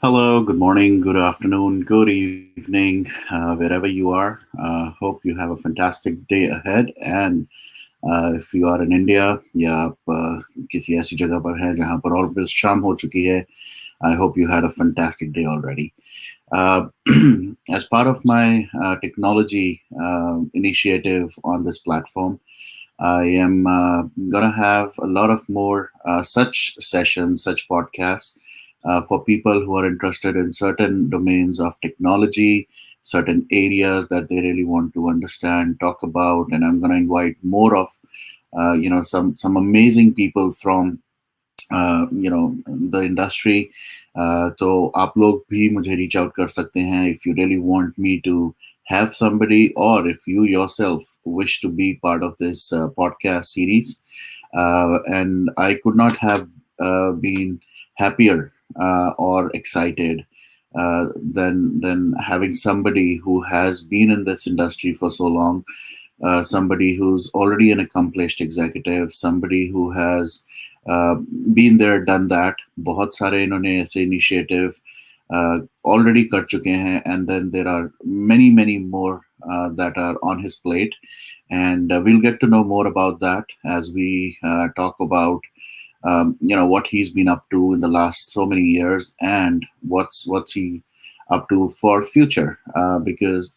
Hello, good morning, good afternoon, good evening, wherever you are. Hope you have a fantastic day ahead. And if you are in India या आप किसी ऐसी जगह पर हैं जहाँ पर ऑलमोस्ट शाम हो चुकी है, I hope you had a fantastic day already. Uh, as part of my technology initiative on this platform, I am going to have a lot of more such sessions, such podcasts for people who are interested in certain domains of technology, certain areas that they really want to understand, talk about, and I'm going to invite more of some amazing people from the industry. तो आप लोग भी मुझे reach out कर सकते हैं if you really want me to have somebody, or if you yourself wish to be part of this podcast series. And I could not have been happier or excited than having somebody who has been in this industry for so long, somebody who's already an accomplished executive, somebody who has uh, been there, done that. बहुत सारे इन्होंने ऐसे initiative already कर चुके हैं, and then there are many more that are on his plate, and we'll get to know more about that as we talk about what he's been up to in the last so many years, and what's he up to for future, because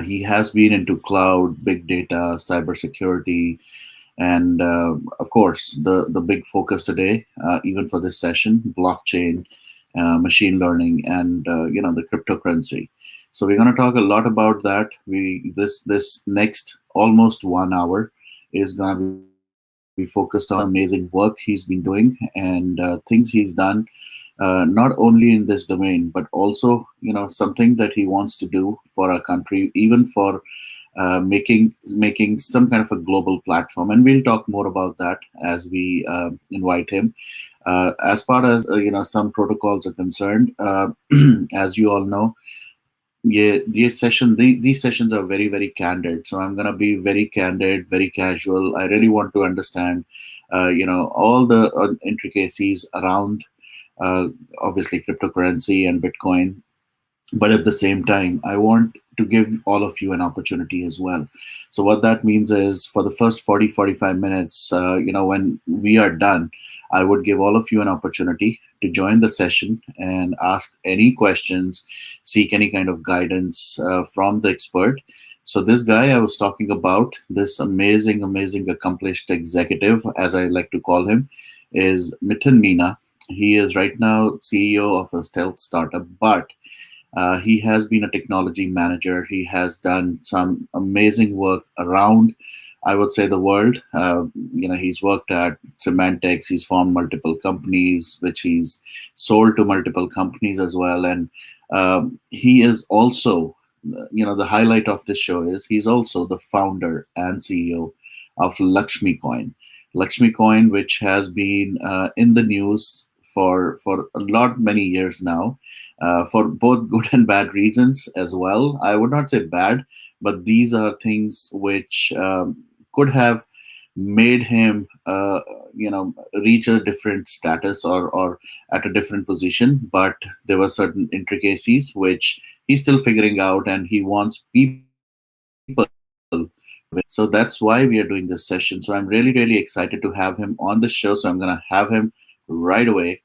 he has been into cloud, big data, cybersecurity, and of course, the big focus today, even for this session, blockchain, machine learning, and the cryptocurrency. So we're going to talk a lot about that. This next almost 1 hour is going to be focused on amazing work he's been doing and things he's done, not only in this domain, but also something that he wants to do for our country, even for making some kind of a global platform. And we'll talk more about that as we invite him. As far as some protocols are concerned, as you all know, these sessions are very candid. So I'm going to be very candid, very casual. I really want to understand all the intricacies around uh, obviously cryptocurrency and Bitcoin, but at the same time I want to give all of you an opportunity as well. So what that means is, for the first 40-45 minutes, when we are done, I would give all of you an opportunity to join the session and ask any questions, seek any kind of guidance from the expert. So this guy I was talking about, this amazing accomplished executive, as I like to call him, is Meena. He is right now CEO of a stealth startup, but he has been a technology manager. He has done some amazing work around, I would say, the world. He's worked at Semantics. He's formed multiple companies, which he's sold to multiple companies as well. And he is also, the highlight of this show is he's also the founder and CEO of Laxmicoin. Laxmicoin, which has been in the news for a lot many years now, for both good and bad reasons as well. I would not say bad, but these are things which could have made him, reach a different status, or at a different position. But there were certain intricacies which he's still figuring out, and he wants people to. So that's why we are doing this session. So I'm really excited to have him on the show. So I'm going to have him right away.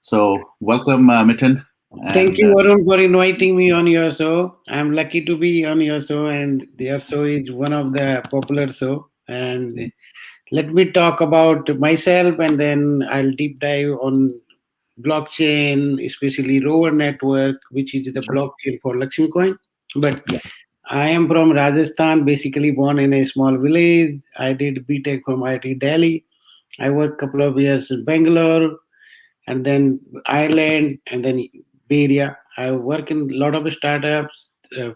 So welcome, Mitten. Thank And you, Varun, for inviting me on your show. I'm lucky to be on your show, and your show is one of the popular show. And let me talk about myself, and then I'll deep dive on blockchain, especially Rover network, which is the sure. blockchain for Laxmicoin. But Yeah. I am from Rajasthan, basically born in a small village. I did BTech from IIT Delhi. I worked a couple of years in Bangalore, and then Ireland, and then Bay Area. I work in a lot of startups.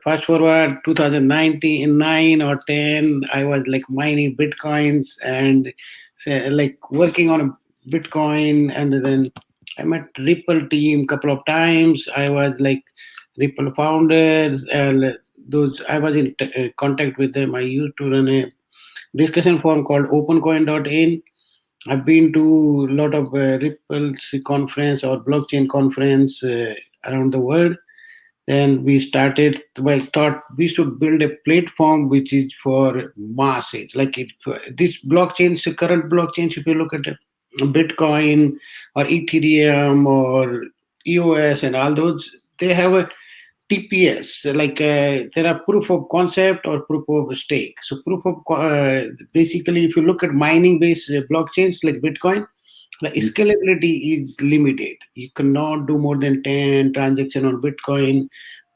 Fast forward 2019, in 9 or 10, I was like mining bitcoins and say, like working on a Bitcoin, and then I met Ripple team couple of times. I was like Ripple founders, and those I was in contact with them. I used to run a discussion forum called OpenCoin.in, I've been to a lot of Ripple's conference or blockchain conference around the world. Then we started. I thought we should build a platform which is for masses. Like this blockchains, the current blockchains. If you look at Bitcoin or Ethereum or EOS and all those, they have a TPS. Like there are proof of concept or proof of stake. So basically, if you look at mining based blockchains like Bitcoin, the Mm. scalability is limited. You cannot do more than 10 transactions on Bitcoin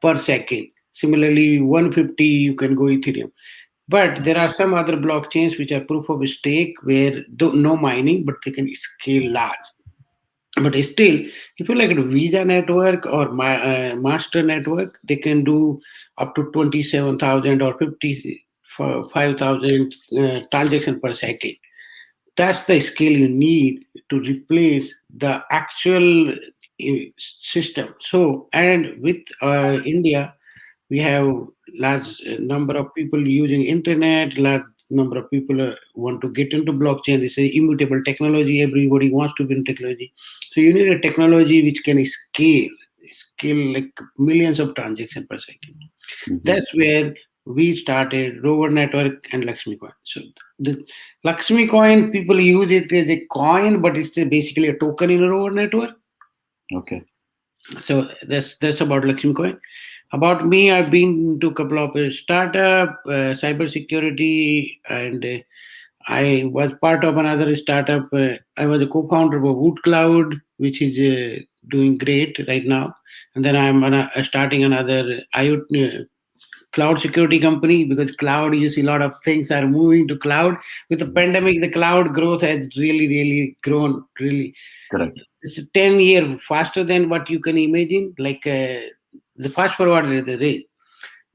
per second. Similarly, 150 you can go Ethereum. But there are some other blockchains which are proof of stake where no mining, but they can scale large. But still, if you like a Visa network or Master network, they can do up to 27,000 or 55,000 transactions per second. That's the scale you need to replace the actual system. So, and with India, we have large number of people using internet, large number of people want to get into blockchain. This is immutable technology. Everybody wants to be in technology. So you need a technology which can scale like millions of transactions per second. Mhm. That's where we started Rover Network and Laxmicoin. So the Laxmicoin, people use it as a coin, but it's basically a token in a Rover Network. Okay. So that's about Laxmicoin. About me, I've been to a couple of startup, cybersecurity, and I was part of another startup. I was a co-founder of Wood Cloud, which is doing great right now. And then I'm starting another IoT cloud security company, because cloud, you see a lot of things are moving to cloud. With the Mhm. pandemic, the cloud growth has really grown really. Correct. It's a 10 year faster than what you can imagine. Like the fast forward the rate.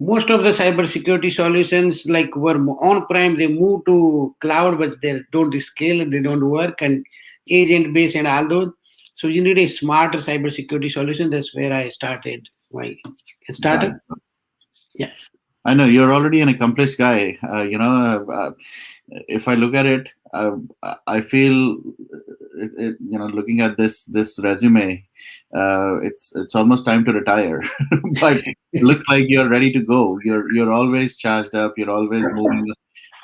Most of the cyber security solutions like were on prem, they move to cloud, but they don't scale and they don't work, and agent based and all those. So you need a smarter cyber security solution. That's where I started my Got startup. it. Yeah. I know you're already an accomplished guy. If I look at it, I feel, looking at this resume, it's almost time to retire. But it looks like you're ready to go. You're always charged up. You're always moving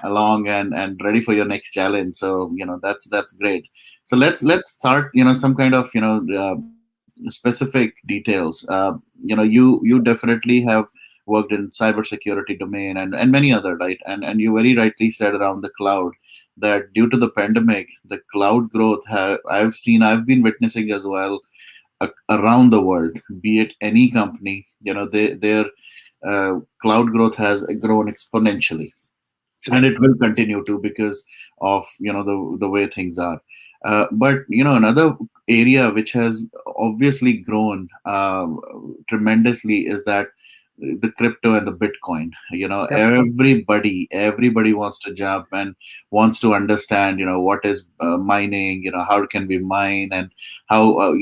along and ready for your next challenge. So that's great. So let's start. Some kind of specific details. You definitely have worked in cybersecurity domain and many other, right, and you very rightly said around the cloud that due to the pandemic the cloud growth I've been witnessing as well, around the world, be it any company, their cloud growth has grown exponentially, and Right. it will continue to because of the way things are. But another area which has obviously grown tremendously is that the crypto and the Bitcoin. Yep. Everybody wants to jump and wants to understand what is mining, how can we mine, and how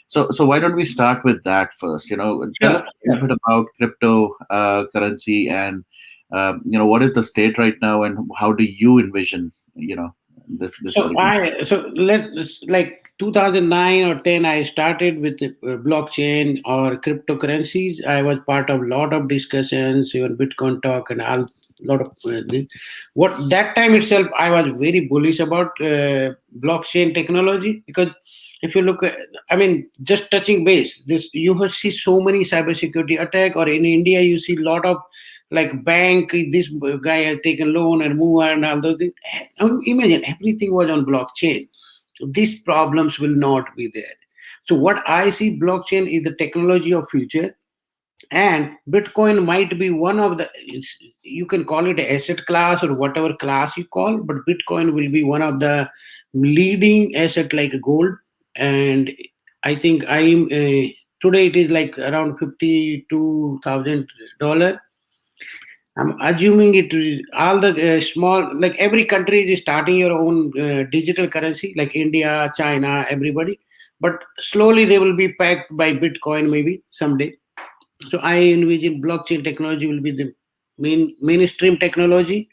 so why don't we start with that first? Tell Sure. us a little bit about crypto currency, and what is the state right now, and how do you envision this So particular. I let's like 2009 or 10, I started with the, blockchain or cryptocurrencies. I was part of a lot of discussions, even Bitcoin talk and all lot of what that time itself I was very bullish about blockchain technology, because if you look at, I mean, just touching base, this you have see so many cybersecurity attack, or in India you see a lot of like bank, this guy has taken loan and move and all those things. Imagine everything was on blockchain. These problems will not be there. So what I see, blockchain is the technology of future, and Bitcoin might be one of the, you can call it a asset class or whatever class you call, but Bitcoin will be one of the leading asset like gold. And I think I'm today it is like around $52,000. I'm assuming it is all the small, like every country is starting your own digital currency, like India, China, everybody. But slowly they will be packed by Bitcoin maybe someday. So I envision blockchain technology will be the mainstream technology.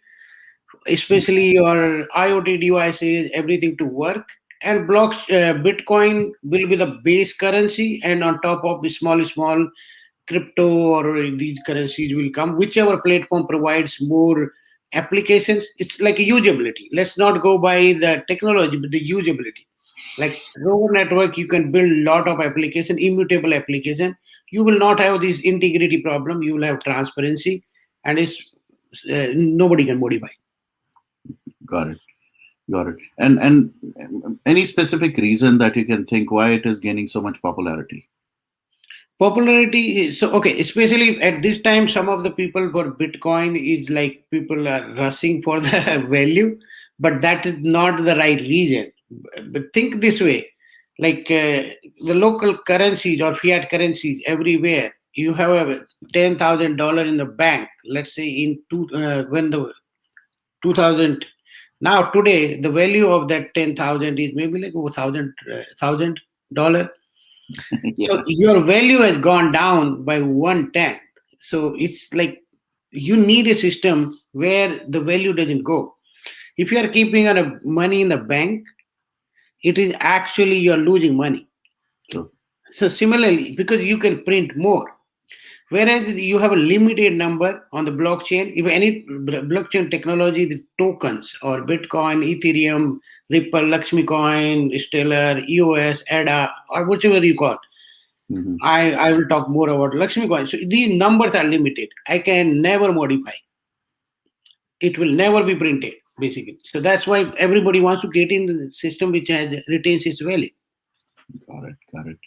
especially your IoT devices, everything to work. And Bitcoin will be the base currency, and on top of the small crypto or these currencies will come, whichever platform provides more applications. It's like usability. Let's not go by the technology, but the usability. Like rover network, you can build lot of application, immutable application. You will not have this integrity problem. You will have transparency, and it's nobody can modify. Got it. Got it. And any specific reason that you can think why it is gaining so much popularity? Popularity is so okay, especially at this time, some of the people for Bitcoin is like people are rushing for the value, but that is not the right reason. But think this way, like the local currencies or fiat currencies everywhere, you have a $10,000 in the bank. Let's say when the 2000, now today the value of that 10,000 is maybe like over $1,000. So Yeah. your value has gone down by 1/10. So it's like you need a system where the value doesn't go. If you are keeping your money in the bank, it is actually you're losing money. True. So similarly, because you can print more, whereas you have a limited number on the blockchain. If any blockchain technology, the tokens or Bitcoin, Ethereum, Ripple, Laxmicoin, Stellar, EOS, ADA, or whichever you call, Hmm. I will talk more about Lakshmi coin. So these numbers are limited. I can never modify. It will never be printed, basically. So that's why everybody wants to get in the system which retains its value. Got it. Got it.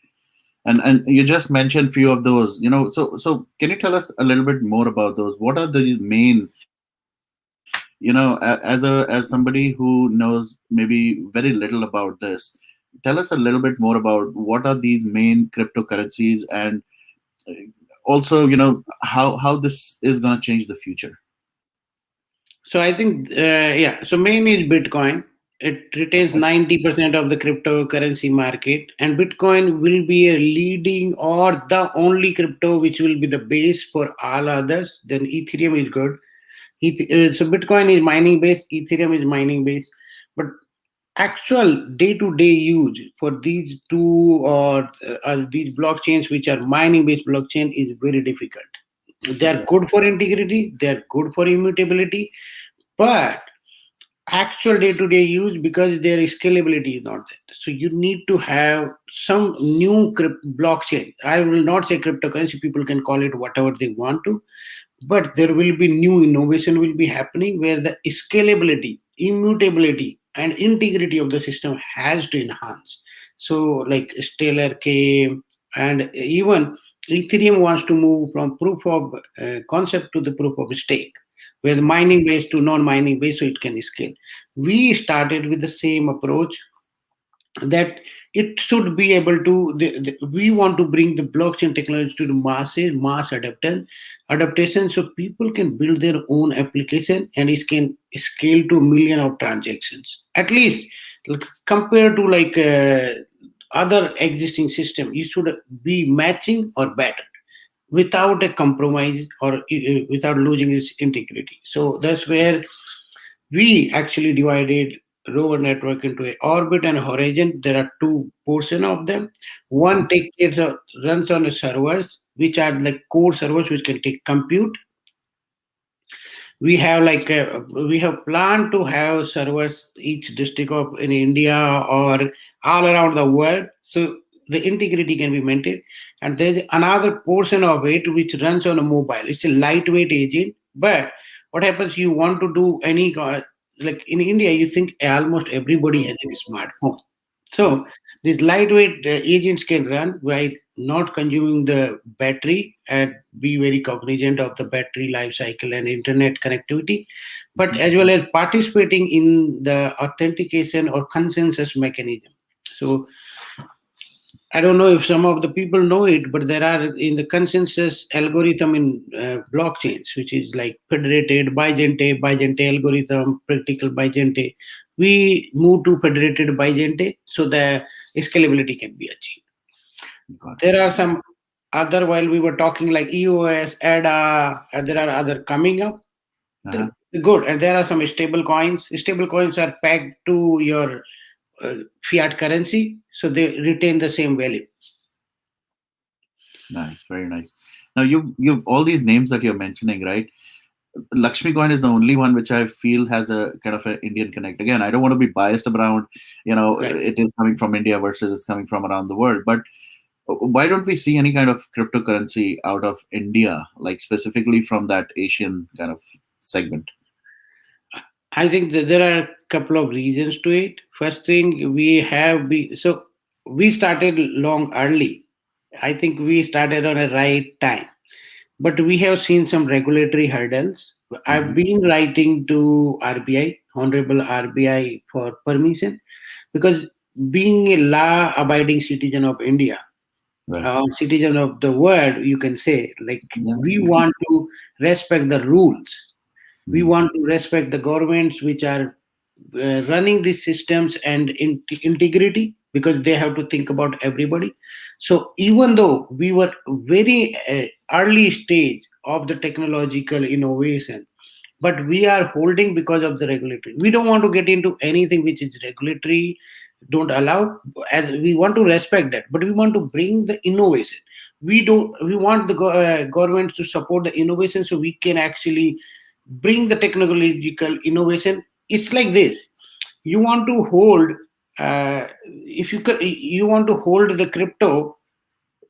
And you just mentioned few of those. So can you tell us a little bit more about those? What are these main? As somebody who knows maybe very little about this, tell us a little bit more about what are these main cryptocurrencies, and uh, also how this is going to change the future. So I think, yeah. So main is Bitcoin. It retains Okay. 90% of the cryptocurrency market, and Bitcoin will be a leading or the only crypto which will be the base for all others. Then Ethereum is good. So Bitcoin is mining based, Ethereum is mining based, but actual day-to-day use for these two or these blockchains which are mining based blockchain is very difficult. They are Yeah. good for integrity, they are good for immutability, but actual day-to-day use, because their scalability is not there, so you need to have some new blockchain. I will not say cryptocurrency, people can call it whatever they want to, but there will be new innovation will be happening where the scalability, immutability, and integrity of the system has to enhance. So like Stellar came, and even Ethereum wants to move from proof of concept to the proof of stake, where the mining based to non-mining based, so it can scale. We started with the same approach, that it should be able to we want to bring the blockchain technology to the masses, mass adaptation, so people can build their own application and it can scale to a million of transactions at least. Like, compared to like other existing system, you should be matching or better without a compromise or without losing its integrity. So that's where we actually divided rover network into a orbit and horizon. There are two portion of them. Okay. One runs on the servers, which are like core servers which can take compute. We have we have planned to have servers each district of in India or all around the world, so the integrity can be maintained. And there's another portion of it which runs on a mobile. It's a lightweight agent, but what happens, you want to do like in India, you think almost everybody has a smartphone. Yeah. So these lightweight agents can run while not consuming the battery, and be very cognizant of the battery life cycle and internet connectivity, but Mhm. as well as participating in the authentication or consensus mechanism. So I don't know if some of the people know it, but there are in the consensus algorithm in blockchains, which is like federated, Bigente algorithm, practical Bigente. We move to federated Bigente so the scalability can be achieved. Got it. There are some other, while we were talking like EOS, ADA, there are other coming up. Uh-huh. Good. And there are some stable coins. Stable coins are pegged to your fiat currency, so they retain the same value. Nice, very nice. Now you've all these names that you're mentioning, right? Lakshmi coin is the only one which I feel has a kind of an Indian connect. Again, I don't want to be biased around, Right. it is coming from India versus it's coming from around the world. But why don't we see any kind of cryptocurrency out of India, like specifically from that Asian kind of segment? I think that there are a couple of reasons to it. First thing, we started long early. I think we started on a right time, but we have seen some regulatory hurdles. I've Hmm. been writing to RBI, Honorable RBI, for permission, because being a law-abiding citizen of India, Right. citizen of the world, you can say, like Yeah. we want to respect the rules. We Mhm. want to respect the governments which are running these systems and integrity, because they have to think about everybody. So even though we were very early stage of the technological innovation, but we are holding because of the regulatory. We don't want to get into anything which is regulatory don't allow, as we want to respect that, but we want to bring the innovation. We want the government to support the innovation, so we can actually bring the technological innovation. It's like this: you want to hold, if you could, you want to hold the crypto,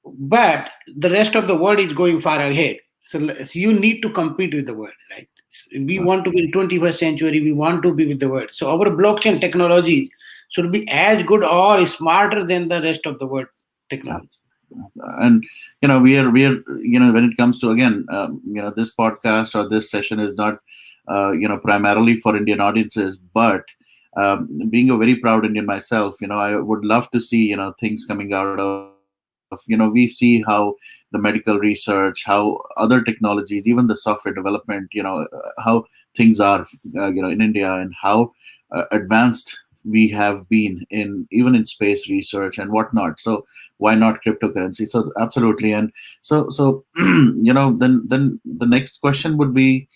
but the rest of the world is going far ahead. So you need to compete with the world, right? We Right. want to be in 21st century. We want to be with the world. So our blockchain technologies should be as good or smarter than the rest of the world technology. And we are when it comes to, again, this podcast or this session is not primarily for Indian audiences, but being a very proud Indian myself, I would love to see things coming out of, we see how the medical research, how other technologies, even the software development, how things are in India, and how advanced we have been in, even in space research and whatnot. So why not cryptocurrency? So absolutely. And so then the next question would be,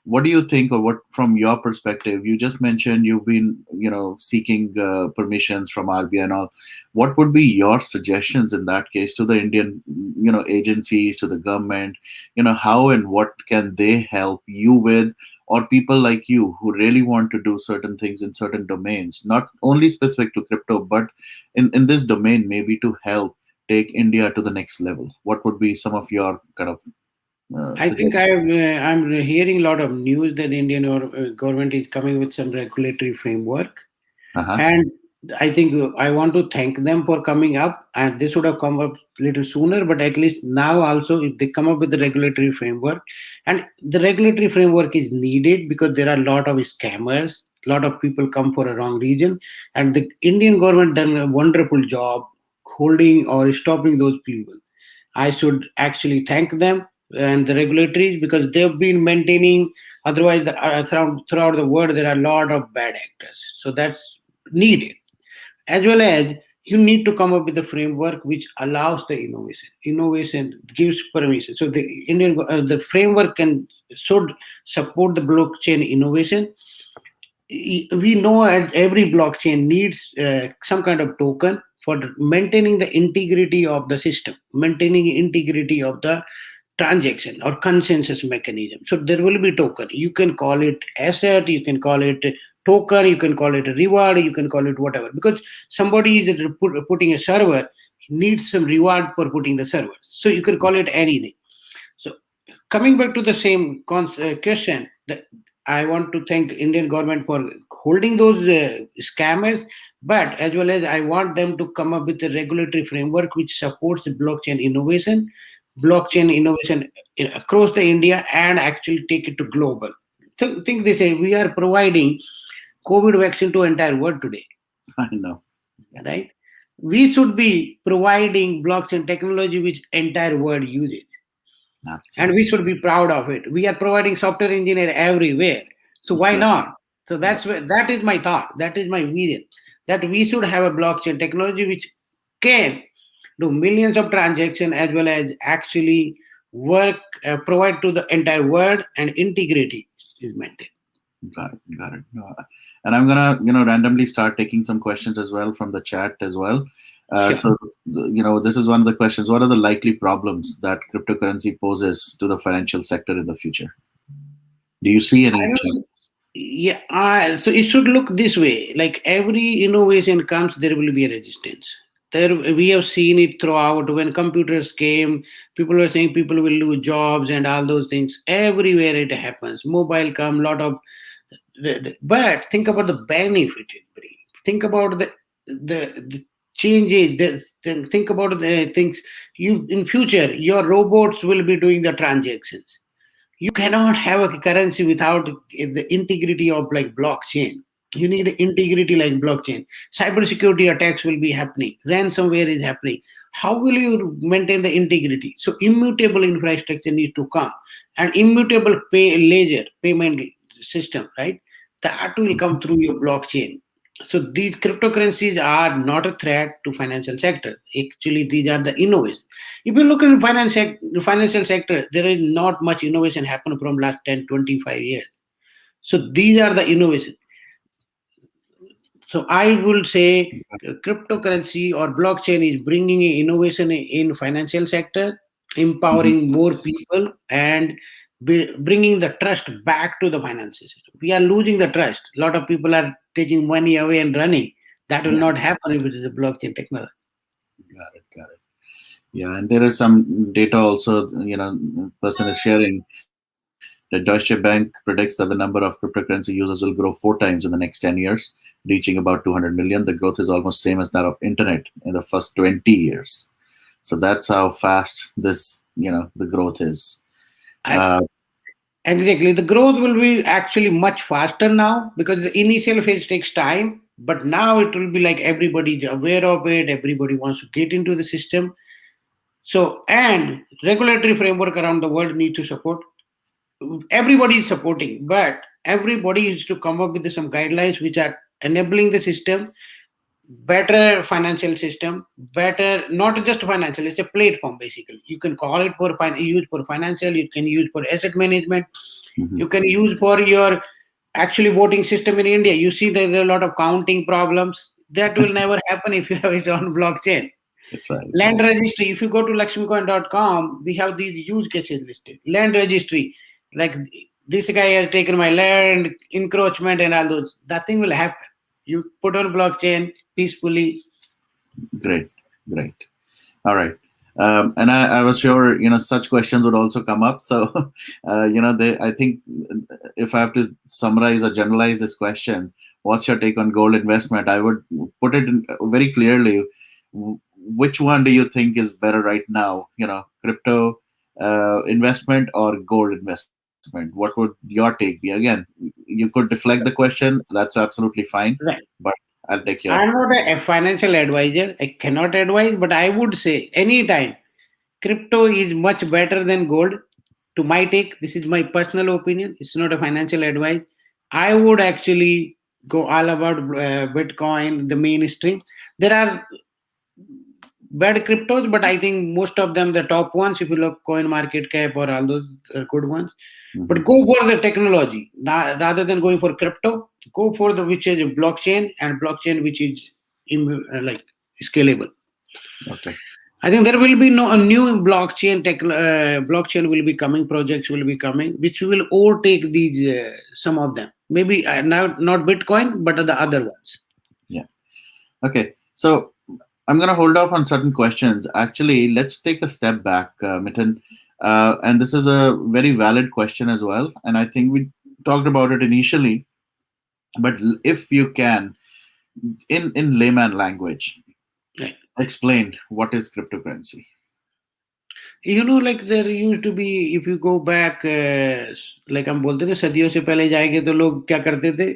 what do you think, or what, from your perspective, you just mentioned you've been seeking permissions from RBI and all. What would be your suggestions in that case to the Indian agencies, to the government? How and what can they help you with, or people like you who really want to do certain things in certain domains, not only specific to crypto, but in this domain, maybe to help take India to the next level? What would be some of your kind of I think suggestions? I'm hearing a lot of news that the Indian government is coming with some regulatory framework. Uh-huh. And I think I want to thank them for coming up. And this would have come up a little sooner, but at least now also, if they come up with the regulatory framework, and the regulatory framework is needed because there are a lot of scammers, a lot of people come for a wrong reason, and the Indian government done a wonderful job holding or stopping those people. I should actually thank them and the regulatories, because they've been maintaining. Otherwise, throughout the world, there are a lot of bad actors. So that's needed. As well as you need to come up with a framework which allows the innovation. Innovation gives permission. So the framework should support the blockchain innovation. We know that every blockchain needs some kind of token for maintaining the integrity of the system, maintaining integrity of the transaction or consensus mechanism. So there will be token. You can call it asset, you can call it token, you can call it a reward, you can call it whatever. Because somebody is putting a server, needs some reward for putting the server. So you can call it anything. So coming back to the same question, that I want to thank Indian government for holding those scammers, but as well as I want them to come up with a regulatory framework which supports blockchain innovation across the India, and actually take it to global. Think they say we are providing COVID vaccine to entire world today, I know. Yeah, right? We should be providing blockchain technology which entire world uses, and we absolutely. should be proud of it. We are providing software engineer everywhere, so why Exactly. not? So Yeah. that is my thought, that is my vision, that we should have a blockchain technology which can do millions of transactions, as well as actually work provide to the entire world, and integrity is maintained. Got it. Got it. No, and I'm gonna, randomly start taking some questions as well from the chat as well. Sure. So, this is one of the questions. What are the likely problems that cryptocurrency poses to the financial sector in the future? Do you see I any don't. challenges? Yeah, so it should look this way. Like every innovation comes, there will be a resistance. There, we have seen it throughout. When computers came, people were saying people will lose jobs and all those things. Everywhere it happens. Mobile come, lot of. But think about the benefit it brings. Think about the changes. Think about the things. You in future, your robots will be doing the transactions. You cannot have a currency without the integrity of like blockchain. You need integrity like blockchain. Cybersecurity attacks will be happening, ransomware is happening. How will you maintain the integrity? So immutable infrastructure needs to come, and immutable ledger payment system, right? That will come through your blockchain. So these cryptocurrencies are not a threat to financial sector. Actually, these are the innovation. If you look at financial sector, there is not much innovation happened from last 10, 25 years. So these are the innovation. So I will say cryptocurrency or blockchain is bringing in innovation in financial sector, Mhm. empowering more people, and bringing the trust back to the financial system. We are losing the trust. A lot of people are taking money away and running. That will Yeah, not happen if it is a blockchain technology. got it, got it. Yeah, and there is some data also, person is sharing that Deutsche Bank predicts that the number of cryptocurrency users will grow 4 times in the next 10 years, reaching about 200 million. The growth is almost same as that of internet in the first 20 years. So that's how fast this, the growth is. I, Uh, Exactly. The growth will be actually much faster now because the initial phase takes time. But now it will be like everybody's aware of it, everybody wants to get into the system. So, and regulatory framework around the world need to support. Everybody is supporting, but everybody is to come up with some guidelines which are enabling the system, better financial system, better, not just financial, it's a platform basically. You can call it for use for financial, you can use for asset management, mhm. you can use for your actually voting system in India. You see there are a lot of counting problems that will never happen if you have it on blockchain. Right, Land right. registry, if you go to laxmicoin.com, we have these use cases listed. Land registry, like this guy has taken my land, encroachment and all those, nothing will happen. You put on blockchain peacefully. Great, great. All right. And I was sure, such questions would also come up. So, I think if I have to summarize or generalize this question, what's your take on gold investment? I would put it very clearly. Which one do you think is better right now? Crypto investment or gold investment? What would your take be? Again, you could deflect the question. That's absolutely fine. Right. But I'll take your. I'm not a financial advisor. I cannot advise, but I would say anytime crypto is much better than gold. To my take, this is my personal opinion. It's not a financial advice. I would actually go all about Bitcoin, the mainstream. There are bad cryptos, but I think most of them, the top ones, if you look coin market cap or all those are good ones. But Mhm. go for the technology rather than going for crypto. Go for the which is blockchain and blockchain which is like scalable. Okay. I think there will be no a new blockchain blockchain will be coming, projects will be coming, which will overtake these some of them. Maybe now not Bitcoin, but the other ones. Yeah. Okay. So I'm going to hold off on certain questions. Actually, let's take a step back, Mitten. And this is a very valid question as well. And I think we talked about it initially. But if you can, in layman language, Right. explain what is cryptocurrency. Like there used to be, if you go back, like हम बोलते थे सदियों से पहले जाएंगे तो लोग क्या करते थे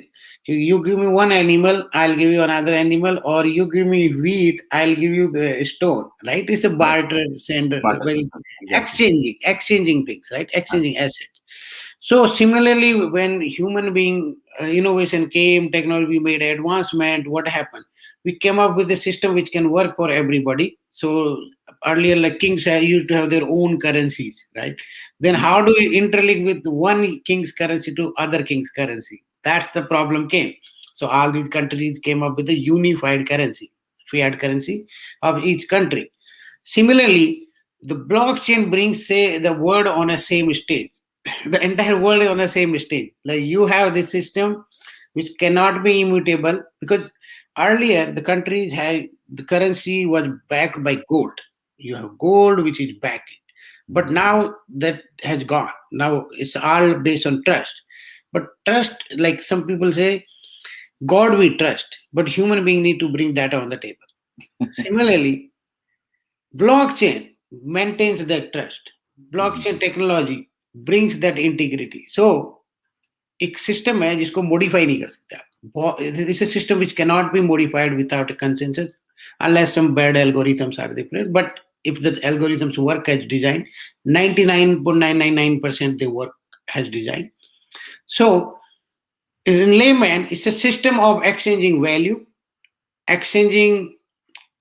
कि you give me one animal, I'll give you another animal, or you give me wheat, I'll give you the stone, right? It's a Right. barter, send, Barter well, system. Exactly. exchanging things, right? Right. Exchanging assets. So similarly, when human being innovation came, technology made advancement, what happened? We came up with a system which can work for everybody. So earlier, like kings used to have their own currencies, right? Then Mhm. how do we interlink with one king's currency to other king's currency? That's the problem came. So all these countries came up with a unified currency, fiat currency of each country. Similarly, the blockchain brings, say, the world on a same stage. The entire world is on the same stage. Like you have this system which cannot be immutable, because earlier the countries had the currency was backed by gold. You have gold which is backing. But Mhm. now that has gone. Now it's all based on trust. But trust, like some people say, God we trust, but human being need to bring data on the table. Similarly, blockchain maintains that trust. Mhm. Blockchain technology brings that integrity. So एक system है जिसको modify नहीं कर सकता. It's a system which cannot be modified without a consensus unless some bad algorithms are there. But if the algorithms work as designed, 99.999% they work as designed. So in layman, it's a system of exchanging value, exchanging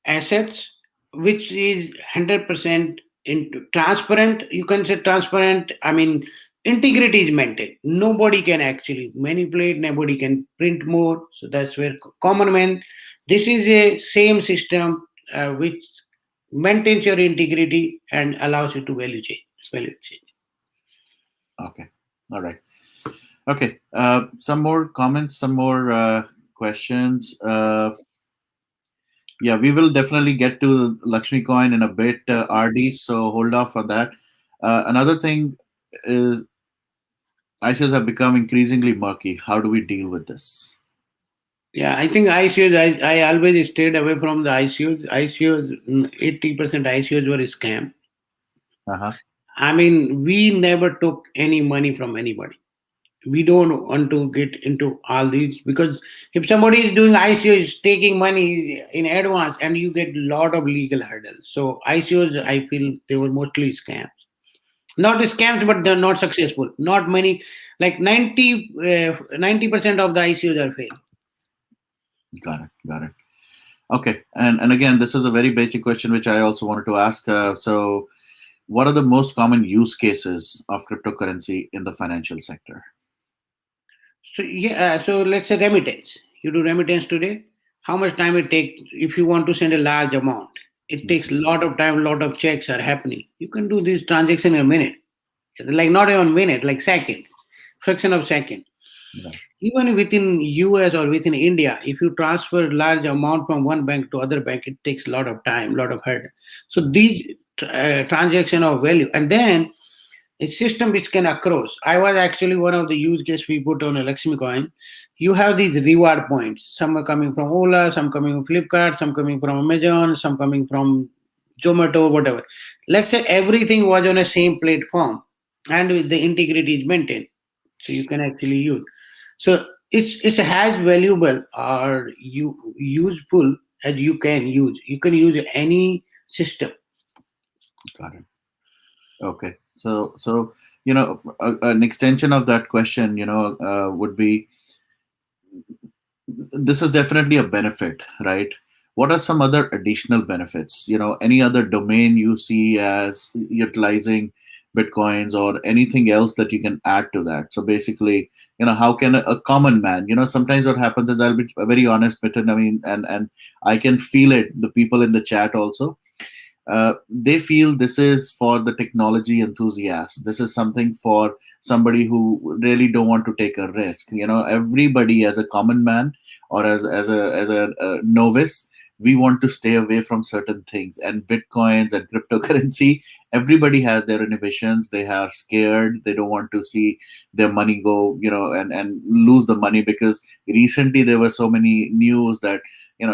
assets, which is 100% into transparent. You can say transparent. I mean, integrity is maintained. Nobody can actually manipulate. Nobody can print more. So that's where common man. This is a same system which maintains your integrity and allows you to value change. Value change. Okay. All right. Okay. Some more comments, some more questions. Yeah, we will definitely get to Lakshmi Coin in a bit, RD. So hold off on that. Another thing is issues have become increasingly murky. How do we deal with this? Yeah, I think ICOs. I always stayed away from the ICOs. ICOs, 80% ICOs were a scam. Uh huh. I mean, we never took any money from anybody. We don't want to get into all these, because if somebody is doing ICO, is taking money in advance, and you get a lot of legal hurdles. So ICOs, I feel they were mostly scams. Not scams, but they're not successful. Not many, like 90% of the ICOs are failed. Got it. Got it. Okay. And again, this is a very basic question which I also wanted to ask. So, what are the most common use cases of cryptocurrency in the financial sector? So yeah, so let's say remittance. You do remittance today. How much time it takes if you want to send a large amount? It takes a Mhm. lot of time. A lot of checks are happening. You can do this transaction in a minute, like not even minute, like seconds, fraction of second. Right. Even within US or within India, if you transfer large amount from one bank to other bank, it takes a lot of time, lot of hurt. So these transaction of value, and then a system which can across. I was actually one of the use case we put on a Laxmicoin. You have these reward points. Some are coming from Ola, some coming from Flipkart, some coming from Amazon, some coming from Zomato, whatever. Let's say everything was on a same platform, and with the integrity is maintained, so you can actually use. So it's as valuable or useful as you can use. You can use any system. Got it. Okay. An extension of that question, would be this is definitely a benefit, right? What are some other additional benefits? Any other domain you see as utilizing bitcoins or anything else that you can add to that? So basically, how can a common man, sometimes what happens is, I'll be very honest, Mitten, I mean, and I can feel it, the people in the chat also, they feel this is for the technology enthusiasts. This is something for somebody who really don't want to take a risk. Everybody as a common man or as a novice, we want to stay away from certain things. And bitcoins and cryptocurrency, everybody has their inhibitions. They are scared. They don't want to see their money go, and lose the money, because recently there were so many news that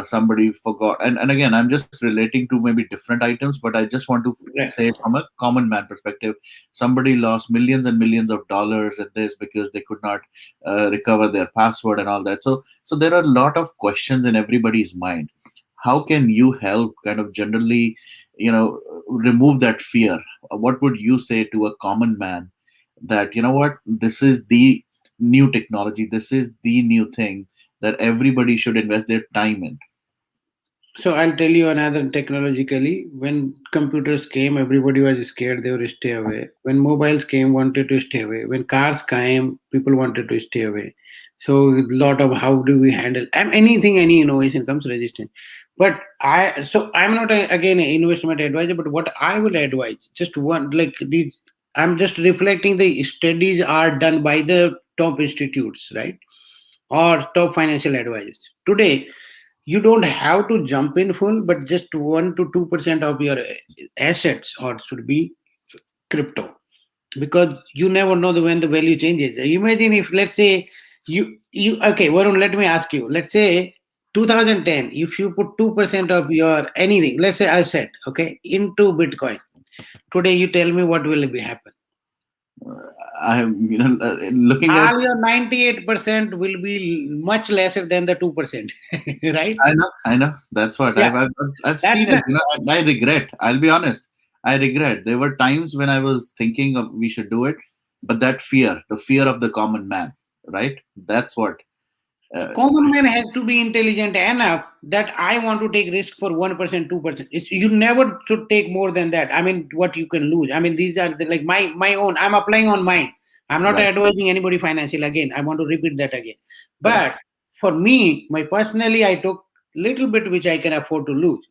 somebody forgot. And again, I'm just relating to maybe different items, but I just want to Right. say from a common man perspective, somebody lost millions and millions of dollars at this because they could not recover their password and all that. So there are a lot of questions in everybody's mind. How can you help kind of generally remove that fear? What would you say to a common man, that what, this is the new technology, this is the new thing that everybody should invest their time in? So I'll tell you another technologically. When computers came, everybody was scared. They would stay away. When mobiles came, wanted to stay away. When cars came, people wanted to stay away. So a lot of how do we handle anything, any innovation comes resistance. But I'm not again an investment advisor, but what I will advise, just one like these, I'm just reflecting the studies are done by the top institutes, right? Or top financial advisors. Today, you don't have to jump in full, but just 1 to 2% of your assets or should be crypto, because you never know when the value changes. Imagine if, let's say, you okay, Varun, let me ask you. Let's say 2010, if you put 2% of your anything, let's say asset, okay, into Bitcoin, today you tell me what will be happen. I am, looking at. All your 98% will be much lesser than the 2%, right? I know. That's what Yeah, I've that's seen it. the I regret. I'll be honest. I regret. There were times when I was thinking of we should do it, but that fear, the fear of the common man, right? That's what. Uh, common man has to be intelligent enough that I want to take risk for 1%, 2%. You never should take more than that. I mean, what you can lose. I mean, these are like my own. I'm applying on mine. I'm not right. advising anybody financial. Again, I want to repeat that again. Correct. But for me, my personally, I took little bit which I can afford to lose.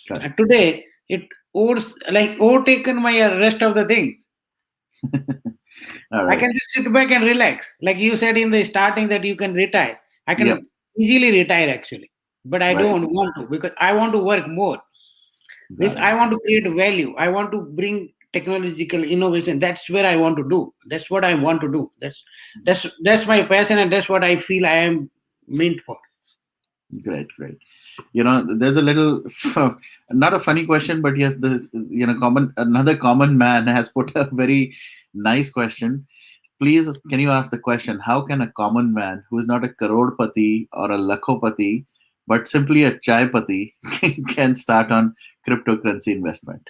Correct. And today, it overtaken my rest of the things. All I right. can just sit back and relax. Like you said in the starting that you can retire. I Yep. can easily retire actually. But I Right. don't want to because I want to work more. This Got it. I want to create value. I want to bring technological innovation. That's where I want to do. That's what I want to do. That's my passion and that's what I feel I am meant for. Great. Great. There's a little, not a funny question, but yes, this, common another common man has put a very nice question. Please, can you ask the question? How can a common man who is not a crorepati or a lakhopati, but simply a chaypati, can start on cryptocurrency investment?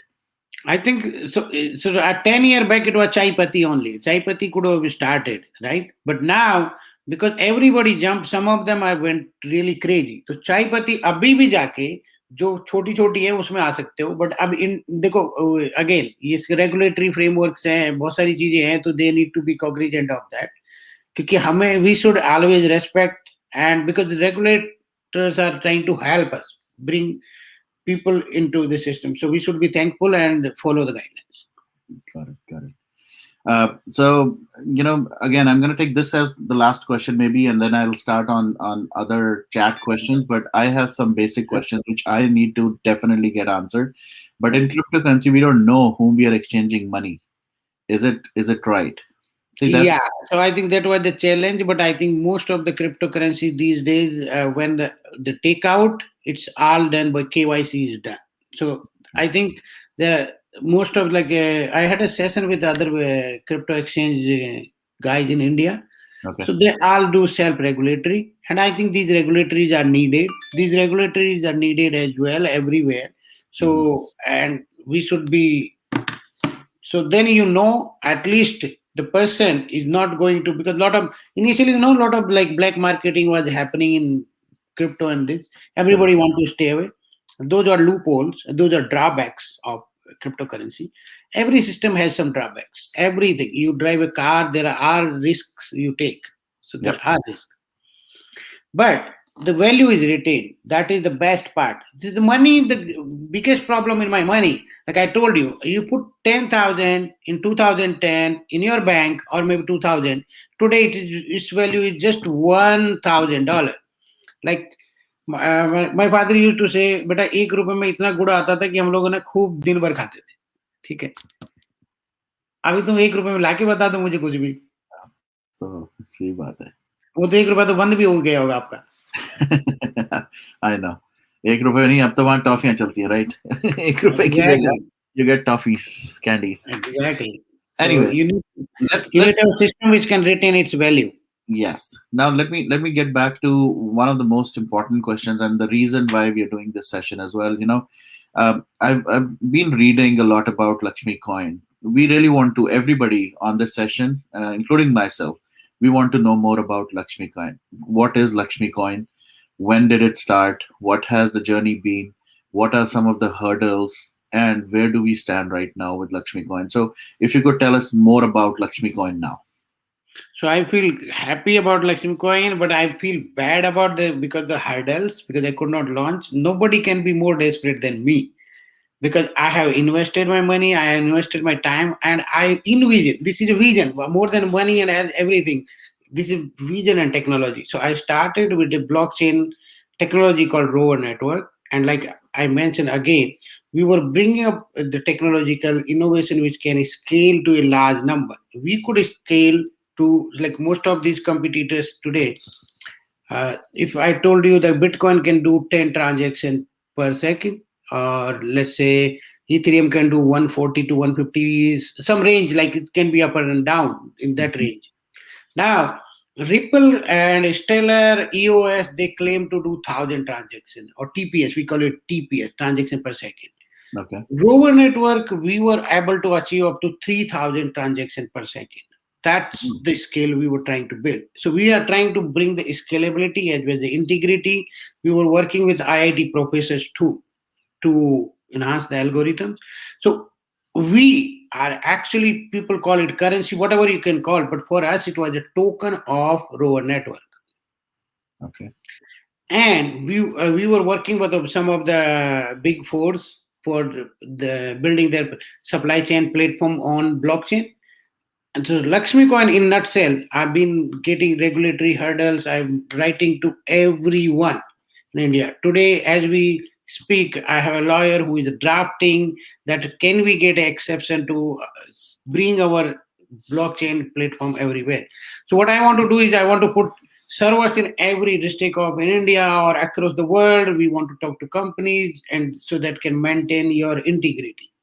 I think so. So a 10 year back, it was chai pati only. Chai pati could have started, right? But now, because everybody jumped, some of them are went really crazy. तो चाय पत्ती अभी भी जाके जो छोटी छोटी है उसमें आ सकते हो, बट अब इन देखो अगेन ये रेगुलेटरी फ्रेमवर्क्स हैं, बहुत सारी चीजें हैं, तो they need to be cognizant of that, क्योंकि हमें we should always respect and because regulators are trying to help us bring people into the system. So we should be thankful and follow the guidelines. Got it. Got it. So again, I'm going to take this as the last question, maybe, and then I'll start on other chat questions. But I have some basic questions which I need to definitely get answered. But in cryptocurrency, we don't know whom we are exchanging money. Is it right? See that? Yeah, so I think that was the challenge, but I think most of the cryptocurrency these days, when the takeout, it's all done by KYC is done. So I think there most of I had a session with other crypto exchange guys in India. Okay. So they all do self-regulatory, and I think these regulatories are needed. These regulatories are needed as well everywhere. Hmm. So and we should be, so then at least the person is not going to, because a lot of initially a lot of like black marketing was happening in crypto and this. Correct. Everybody want to stay away. Those are loopholes. Those are drawbacks of cryptocurrency. Every system has some drawbacks. Everything you drive a car, there are risks you take. So there Yep. are risks, but the value is retained. That is the best part. The money, the biggest problem in my money, like I told you, you put 10,000 in 2010 in your bank, or maybe 2,000. Today its value is just $1,000. Like my father used to say, बेटा 1 रुपए में इतना गुड़ आता था कि हम लोगों ने खूब दिन भर खाते थे. ठीक है, अभी तुम 1 रुपए में लाके बता दो मुझे कुछ भी, तो सही बात है. वो तो 1 रुपया तो बंद भी हो गया होगा आपका. I know. 1 रुपए नहीं, अब तो वहाँ टॉफियाँ चलती है, right? 1 रुपए की जगह Exactly. you get toffees, candies. Exactly. So Anyways, you need let's a system which can retain its value. yes. Now let me get back to one of the most important questions and the reason why we are doing this session as well. I've been reading a lot about Lakshmi Coin. We really want to, everybody on this session, including myself, we want to know more about Lakshmi Coin. What is Lakshmi Coin? When did it start? What has the journey been? What are some of the hurdles? And where do we stand right now with Lakshmi Coin? So if you could tell us more about Lakshmi Coin now. So I feel happy about Laxmicoin, but I feel bad about the because the hurdles, because I could not launch. Nobody can be more desperate than me, because I have invested my money, I have invested my time, and I envision, this is a vision more than money and everything. This is vision and technology. So I started with a blockchain technology called Rover Network, and like I mentioned again, we were bringing up the technological innovation which can scale to a large number. We could scale to like most of these competitors today. If I told you that Bitcoin can do 10 transactions per second, or let's say Ethereum can do 140 to 150, some range, like it can be up and down in that Mhm. range. Now, Ripple and Stellar EOS, they claim to do 1,000 transactions, or TPS, we call it TPS, transaction per second. Okay. Rover Network, we were able to achieve up to 3,000 transactions per second. That's Mm. the scale we were trying to build. So we are trying to bring the scalability as well as the integrity. We were working with IIT professors too to enhance the algorithms. So we are actually, people call it currency, whatever you can call, but for us it was a token of Rover Network. Okay. And we were working with some of the big fours for the building their supply chain platform on blockchain. And so Laxmicoin in nutshell, I've been getting regulatory hurdles. I'm writing to everyone in India. Today, as we speak, I have a lawyer who is drafting that can we get an exception to bring our blockchain platform everywhere. So what I want to do is I want to put servers in every district of in India or across the world. We want to talk to companies and so that can maintain your integrity.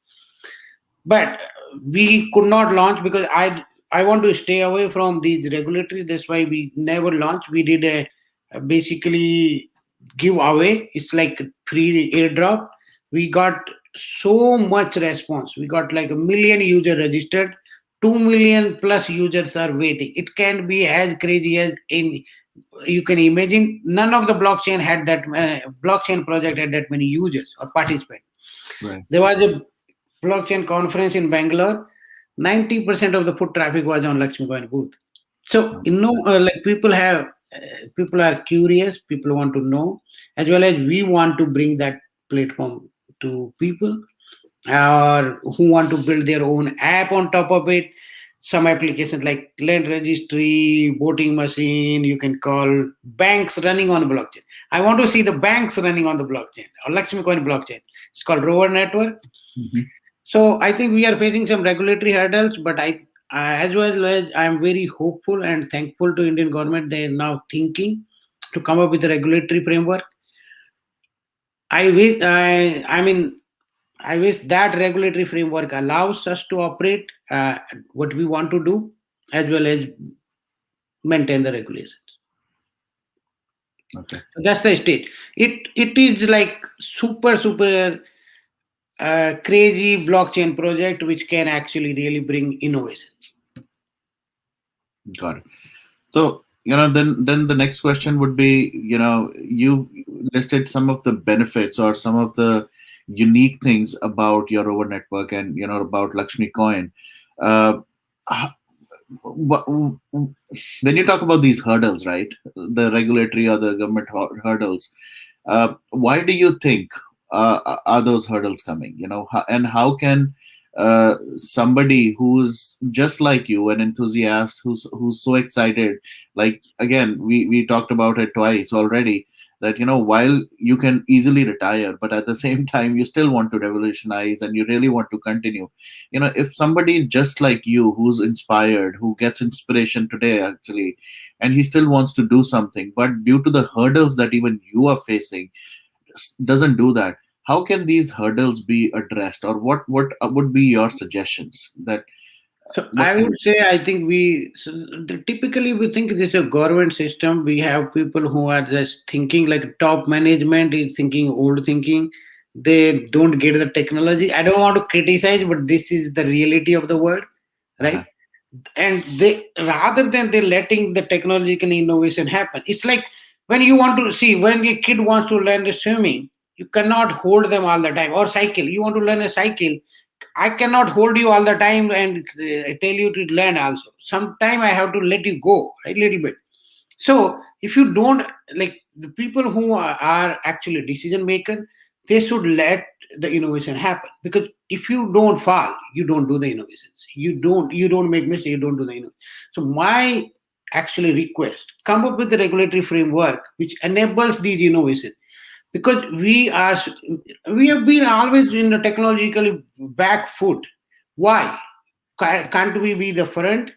But we could not launch because I want to stay away from these regulatory. That's why we never launched. We did a basically give away. It's like a free airdrop. We got so much response. We got like a million user registered. 2 million plus users are waiting. It can be as crazy as in you can imagine. None of the blockchain had that blockchain project had that many users or participants. Right. There was a blockchain conference in Bangalore. 90% of the foot traffic was on Laxmicoin booth. So Okay. like people are curious. People want to know, as well as we want to bring that platform to people, or who want to build their own app on top of it. Some applications like land registry, voting machine, you can call banks running on blockchain. I want to see the banks running on the blockchain or Laxmicoin blockchain. It's called Rover Network. Mhm. So I think we are facing some regulatory hurdles, but as well as I'm very hopeful and thankful to Indian government. They are now thinking to come up with a regulatory framework. I mean, I wish that regulatory framework allows us to operate what we want to do, as well as maintain the regulations. Okay. So that's the state. It is like super crazy blockchain project which can actually really bring innovation. Got it. So, then the next question would be, you've listed some of the benefits or some of the unique things about your over network and, about Lakshmi Coin. Uh, h- when you talk about these hurdles, right? The regulatory or the government hurdles, why do you think are those hurdles coming? And how can somebody who's just like you, an enthusiast, who's so excited, like again, we talked about it twice already, that while you can easily retire, but at the same time you still want to revolutionize and you really want to continue. If somebody just like you, who's inspired, who gets inspiration today actually, and he still wants to do something, but due to the hurdles that even you are facing, doesn't do that, how can these hurdles be addressed, or what would be your suggestions that So what I can would say I think typically we think this is a government system. We have people who are just thinking like top management is thinking old thinking. They don't get the technology. I don't want to criticize, but this is the reality of the world, uh right? And they rather than they letting the technological innovation happen, it's like when you want to see when a kid wants to learn swimming, you cannot hold them all the time, or cycle. You want to learn a cycle, I cannot hold you all the time and tell you to land also. Sometime I have to let you go a little bit. So if you don't, like, the people who are actually decision maker, they should let the innovation happen, because if you don't fall, you don't do the innovations. You don't make mistakes. You don't do the innovation. So my actually request, come up with the regulatory framework which enables these innovations, because we have been always in the technologically back foot. Why can't we be the front?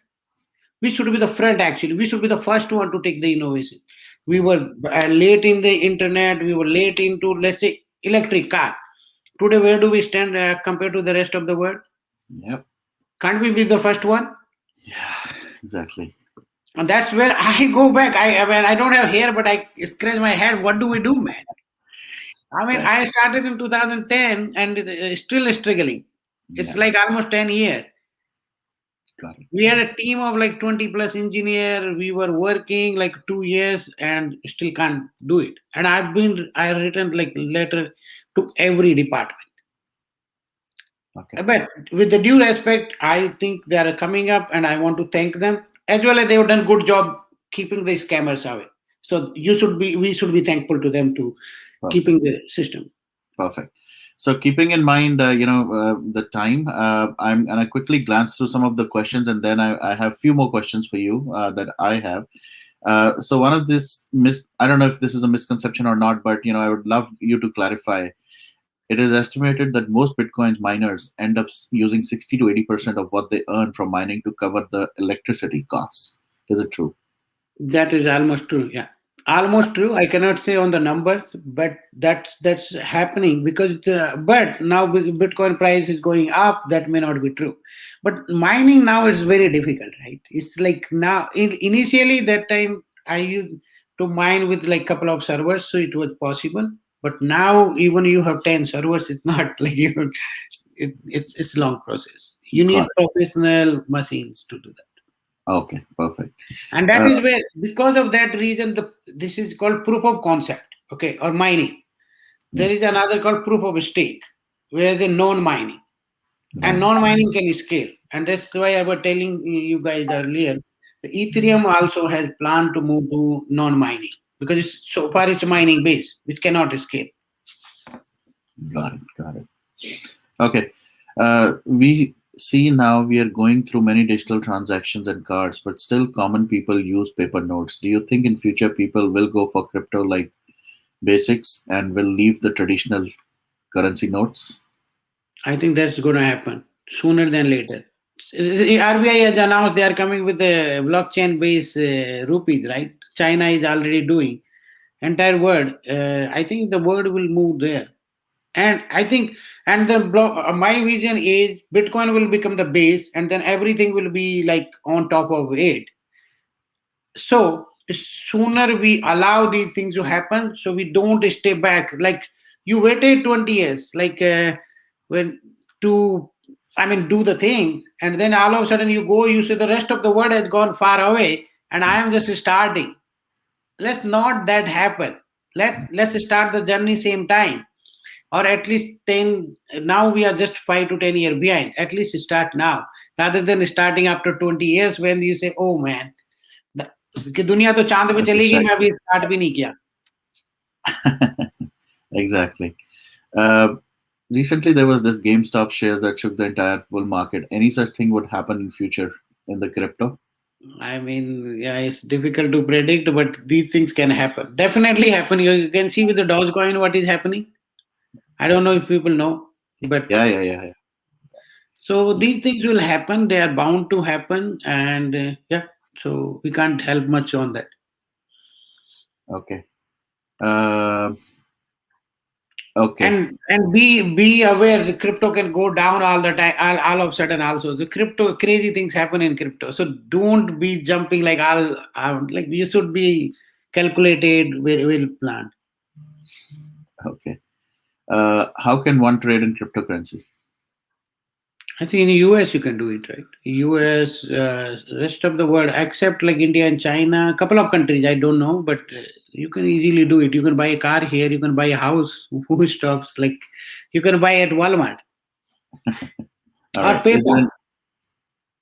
We should be the front. Actually, we should be the first one to take the innovation. We were late in the internet. We were late into, let's say, electric car. Today, where do we stand compared to the rest of the world? Yep. Can't we be the first one? Yeah, exactly. And that's where I go back. I don't have hair, but I scratch my head. What do we do, man? I mean, Yeah, I started in 2010 and still struggling. It's yeah, like almost 10 years. got it. We had a team of like 20 plus engineer. We were working like 2 years and still can't do it. And I written like letter to every department. Okay, But with the due respect, I think they are coming up, and I want to thank them, as well as they have done good job keeping the scammers away. So we should be thankful to them to perfect, keeping the system. perfect. So, keeping in mind, the time, I'm gonna quickly glance through some of the questions, and then I have few more questions for you that I have. So, one of this I don't know if this is a misconception or not, but I would love you to clarify. It is estimated that most Bitcoin miners end up using 60 to 80% of what they earn from mining to cover the electricity costs. Is it true? That is almost true. Yeah, almost true. I cannot say on the numbers, but that's happening because. But now Bitcoin price is going up. That may not be true. But mining now is very difficult, right? It's like now. Initially, that time I used to mine with like couple of servers, so it was possible. But now, even you have 10 servers, it's not like you. It's long process. You Got need it. professional machines to do that. Okay, perfect. And that Uh, is where, because of that reason, this is called proof of concept, okay, or mining. yeah, There is another called proof of stake, where the non-mining, and right. non-mining can scale. And that's why I was telling you guys earlier, the Ethereum also has planned to move to non-mining, because so far it's mining base, which cannot scale. Got it. Got it. Okay. We see now we are going through many digital transactions and cards, but still common people use paper notes. Do you think in future people will go for crypto like basics and will leave the traditional currency notes? I think that's going to happen sooner than later. RBI has announced they are coming with the blockchain-based rupees, right? China is already doing. Entire world. I think the world will move there, and I think, and the block. My vision is Bitcoin will become the base, and then everything will be like on top of it. So sooner we allow these things to happen, so we don't stay back. Like, you waited 20 years, like when to, I mean, do the things, and then all of a sudden you go, you say the rest of the world has gone far away, and I am just starting. Let's not that happen. Let's start the journey same time, or at least 10. Now we are just 5 to 10 years behind. At least start now, rather than starting after 20 years, when you say, oh man, कि दुनिया तो चांद पे That's चलेगी, मैं exactly. अभी start भी नहीं किया. Exactly. Uh, Recently, there was this GameStop shares that shook the entire bull market. Any such thing would happen in future in the crypto? I mean, yeah, it's difficult to predict, but these things can happen. Definitely happen. You can see with the Dogecoin what is happening. I don't know if people know, but Yeah, yeah, yeah, so these things will happen. They are bound to happen, and yeah, so we can't help much on that. yeah. Okay. Uh, okay. And be aware, the crypto can go down all the time, all of a sudden. Also, the crypto, crazy things happen in crypto, so don't be jumping like all like, you should be calculated, very well planned. Okay. How can one trade in cryptocurrency? I think in the US you can do it, right? US, rest of the world except like India and China, a couple of countries I don't know, but you can easily do it. You can buy a car here, you can buy a house. Who stops? Like, you can buy at Walmart. All or right. Is there PayPal. an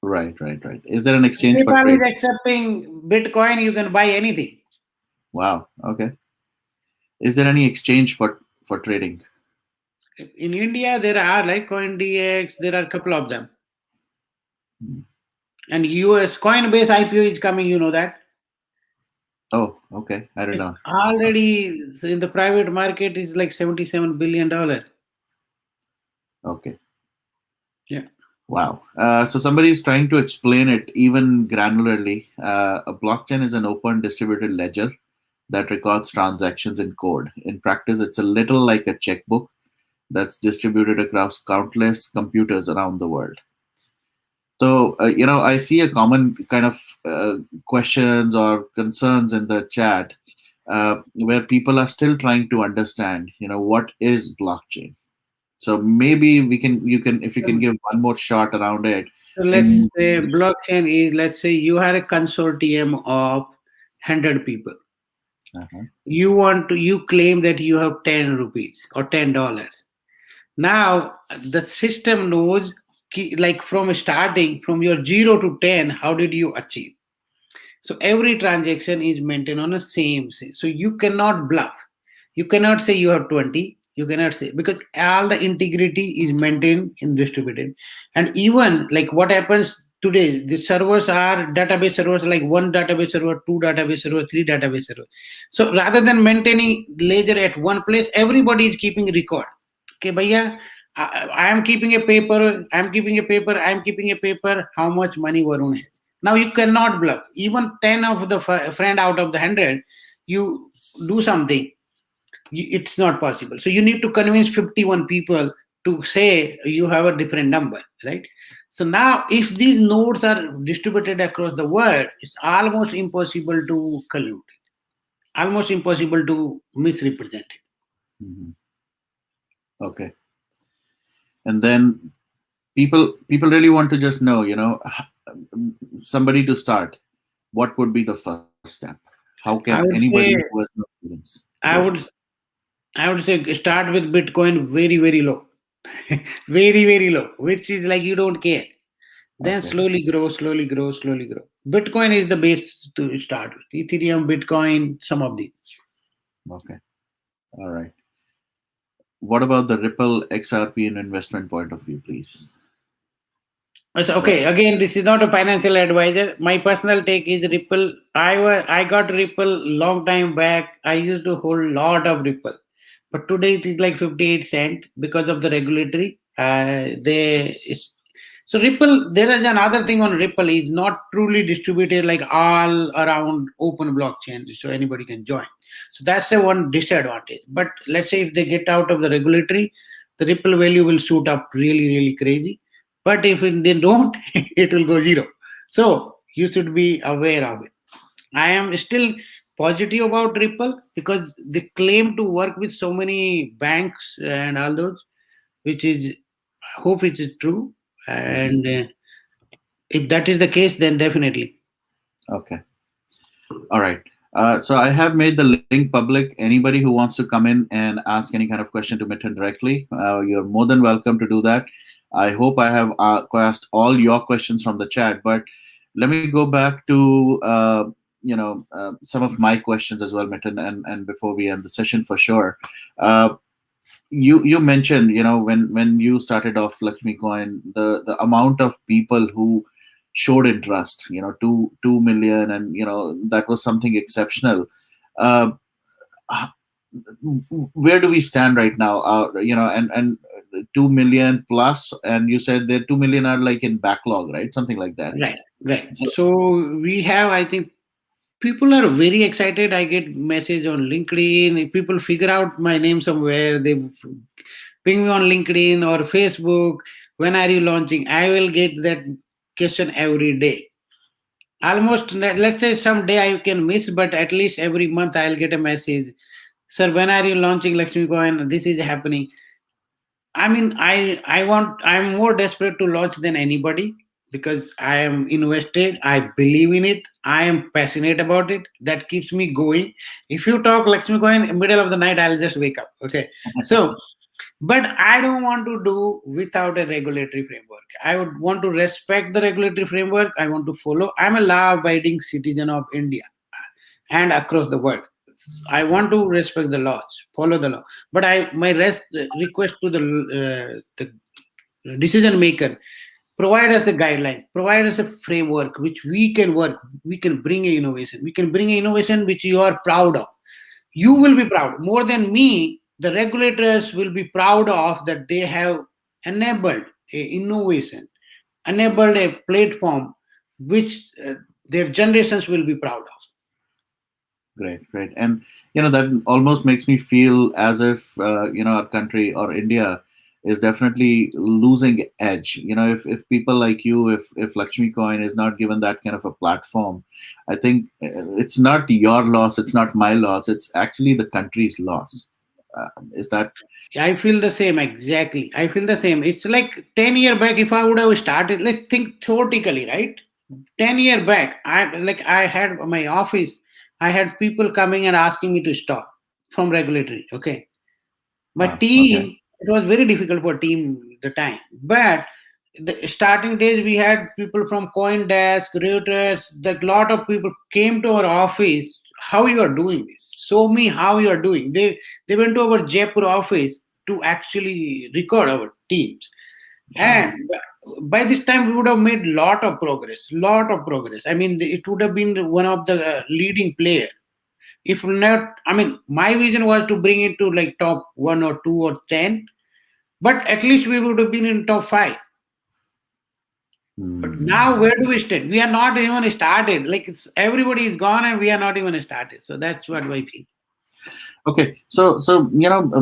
right, right, right? Is there an exchange for PayPal is trade? accepting Bitcoin. You can buy anything. Wow. Okay. Is there any exchange for trading? In India, there are like CoinDX. There are a couple of them. Hmm. And US Coinbase IPO is coming. You know that Oh, okay. I don't it's know. already in the private market is like $77 billion. Okay. Yeah. Wow. So somebody is trying to explain it even granularly. A blockchain is an open distributed ledger that records transactions in code. In practice, it's a little like a checkbook that's distributed across countless computers around the world. So, I see a common kind of questions or concerns in the chat where people are still trying to understand, what is blockchain. So maybe you can, if you can give one more shot around it. So let's In say blockchain is, let's say you had a consortium of 100 people. uh You claim that you have 10 rupees or $10. Now the system knows like from starting from your 0 to 10, how did you achieve? So every transaction is maintained on the so you cannot bluff. You cannot say you have 20. You cannot say, because all the integrity is maintained and distributed. And even like what happens today, the servers are database servers, like one database server, two database server, three database server. So rather than maintaining ledger at one place, everybody is keeping record. Okay, bhaiya, I am keeping a paper, I am keeping a paper, how much money Varun has. Now you cannot bluff. Even 10 of the friend out of the 100, you do something, it's not possible. So you need to convince 51 people to say you have a different number, right? So now if these nodes are distributed across the world, it's almost impossible to collude, almost impossible to misrepresent it. mhm. Okay. And then people really want to just know, somebody to start. What would be the first step? How can I would anybody say who has no experience do I it? would I would say start with Bitcoin very, very low. Very, very low, which is like you don't care. Then Okay. slowly grow, slowly grow, slowly grow. Bitcoin is the base to start with. Ethereum, Bitcoin, some of these. Okay. All right. What about the Ripple XRP and investment point of view, please? So, What? okay, again, this is not a financial advisor. My personal take is Ripple. I got Ripple long time back. I used to hold lot of Ripple, but today it is like 58 cent because of the regulatory. So Ripple. There is another thing on Ripple is not truly distributed like all around open blockchain, so anybody can join. So that's the one disadvantage. But let's say if they get out of the regulatory, the Ripple value will shoot up really, really crazy. But if they don't, it will go zero. So you should be aware of it. I am still positive about Ripple because they claim to work with so many banks and all those, which is, I hope it is true. Mhm. And if that is the case, then definitely. Okay. All right. So I have made the link public. Anybody who wants to come in and ask any kind of question to Mitten directly, you're more than welcome to do that. I hope I have asked all your questions from the chat, but let me go back to some of my questions as well, Mitten, and before we end the session for sure. Uh, you mentioned, when you started off Laxmicoin, the amount of people who showed interest, 2 million, and that was something exceptional. uh, h- where do we stand right now? And 2 million plus, and you said that 2 million are like in backlog, right? Something like that. Right, right. So So we have, I think, people are very excited. I get message on LinkedIn. If people figure out my name somewhere, they ping me on LinkedIn or Facebook. When are you launching? I will get that question every day. Almost, let's say someday I can miss, but at least every month I'll get a message. Sir, when are you launching Lakshmi Coin? This is happening. I mean, I'm more desperate to launch than anybody because I am invested. I believe in it. I am passionate about it. That keeps me going. If you talk Lakshmi Coin middle of the night, I'll just wake up. Okay. So But I don't want to do without a regulatory framework. I would want to respect the regulatory framework. I want to follow. I'm a law-abiding citizen of India and across the world. I want to respect the laws, follow the law. But my request to the decision maker, provide us a guideline, provide us a framework which we can work. We can bring a innovation. We can bring a innovation which you are proud of. You will be proud more than me. The regulators will be proud of that they have enabled a innovation, enabled a platform which their generations will be proud of. Great, great. And that almost makes me feel as if our country or India is definitely losing edge. If people like you, if Lakshmi Coin is not given that kind of a platform, I think it's not your loss, it's not my loss, it's actually the country's loss. Is that? I feel the same exactly. I feel the same. It's like 10 year back. If I would have started, let's think theoretically, right? 10 year back, I had my office. I had people coming and asking me to stop from regulatory. Okay, my Okay. team. It was very difficult for team the time, but the starting days we had people from CoinDesk, Reuters. That lot of people came to our office. How you are doing this? Show me how you are doing. They went to our Jaipur office to actually record our teams, Wow. and by this time we would have made lot of progress. I mean, it would have been one of the leading player. If not, I mean, my vision was to bring it to like top 1 or 2 or 10, but at least we would have been in top 5. But now Hmm. where do we stand? We are not even started. Like everybody is gone and we are not even started. So that's what I feel. Okay, so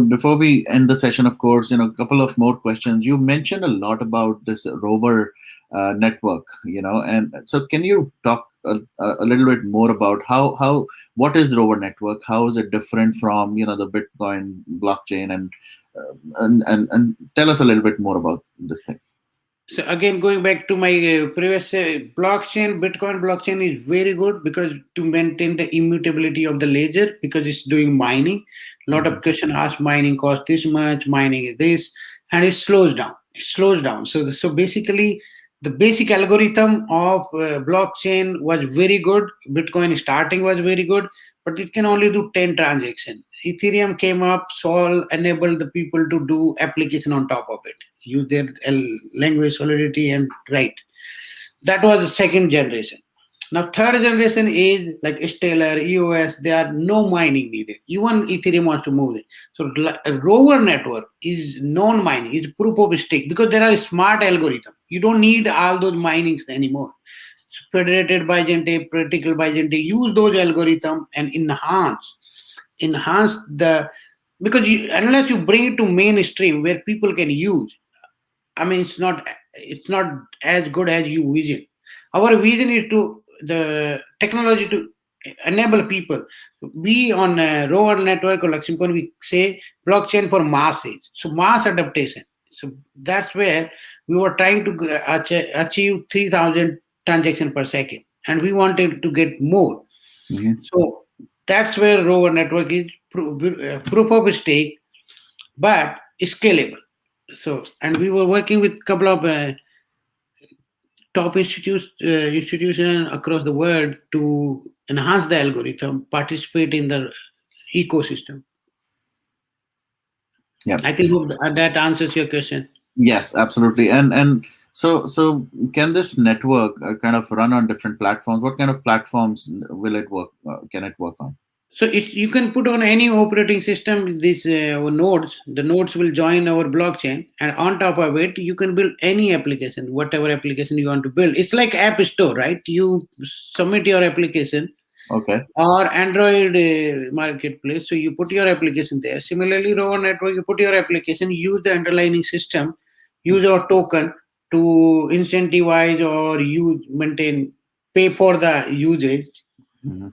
before we end the session, of course, a couple of more questions. You mentioned a lot about this rover network, and so can you talk a little bit more about how what is rover network? How is it different from the Bitcoin blockchain, and tell us a little bit more about this thing. So again, going back to my previous Bitcoin blockchain is very good because to maintain the immutability of the ledger because it's doing mining. A lot Hmm. of question ask mining cost this much, mining is this, and it slows down. It slows down. So basically, the basic algorithm of blockchain was very good. Bitcoin starting was very good, but it can only do 10 transactions. Ethereum came up, solve, enabled the people to do application on top of it, use their language solidity and write. That was the second generation. Now third generation is like Stellar, EOS. There are no mining needed. Even Ethereum wants to move it. So a rover network is non-mining. It's proof of stake because there are smart algorithm. You don't need all those minings anymore. Federated Byzantine, practical Byzantine. Use those algorithm and enhance the because unless you bring it to mainstream where people can use, I mean, it's not as good as you vision. Our vision is to the technology to enable people. We on a rover network or Laxmicoin, we say blockchain for masses. So mass adaptation. So that's where we were trying to achieve 3,000 transactions per second, and we wanted to get more. Hmm. So that's where rover network is proof of stake, but scalable. So, and we were working with a couple of top institutions across the world to enhance the algorithm, participate in the ecosystem. Yeah. I think hope that answers your question. Yes, absolutely. And so can this network kind of run on different platforms? What kind of platforms will it work? Can it work on? So you can put on any operating system these nodes. The nodes will join our blockchain, and on top of it, you can build any application, whatever application you want to build. It's like App Store, right? You submit your application Okay. or Android marketplace. So you put your application there. Similarly, Rover Network, you put your application, use the underlying system, use our token to incentivize or use maintain pay for the usage. Hmm.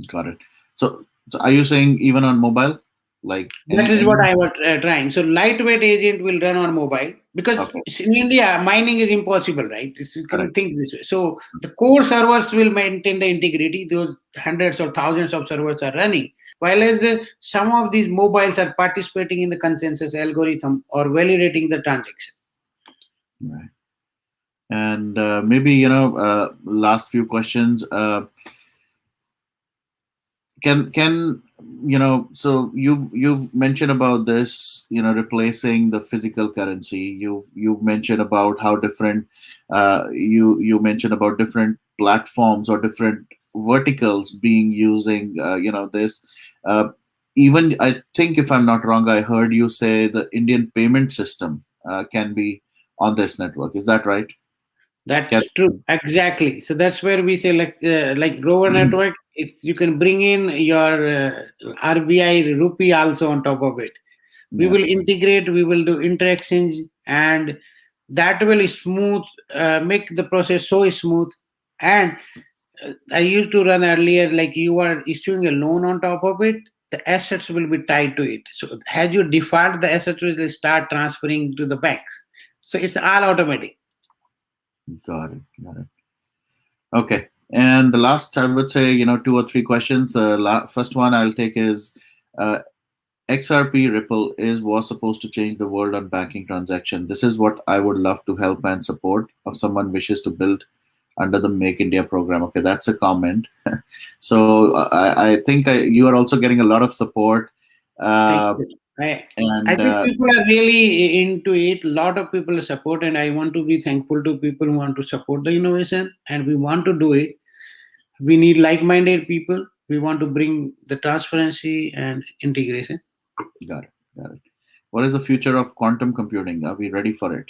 Got it. So are you saying even on mobile? Like That is what any I was trying. So lightweight agent will run on mobile because okay, in India mining is impossible, right? You can correct. think this way. So the core servers will maintain the integrity. Those hundreds or thousands of servers are running, while as some of these mobiles are participating in the consensus algorithm or validating the transaction. Right. And maybe last few questions. Can so you've mentioned about this, replacing the physical currency. You've mentioned about how different, you mentioned about different platforms or different verticals being using, this. uh, Even I think, if I'm not wrong, I heard you say the Indian payment system can be on this network. Is that right? That's Can true. Exactly. So that's where we say like Rover network. You can bring in your RBI rupee also on top of it. We yeah, will integrate, we will do interactions, and that will smooth, make the process so smooth. And I used to run earlier, like you are issuing a loan on top of it, the assets will be tied to it. So as you default, the assets will start transferring to the banks. So it's all automatic. got it, got it. Okay. And the last, I would say, two or three questions. The first one I'll take is, uh, XRP Ripple was supposed to change the world on banking transaction. This is what I would love to help and support if someone wishes to build under the Make India program. Okay, that's a comment. So I think you are also getting a lot of support. Thank Uh, you. I and think people are really into it. A lot of people support, and I want to be thankful to people who want to support the innovation, and we want to do it. We need like-minded people. We want to bring the transparency and integration. got it, got it. What is the future of quantum computing? Are we ready for it?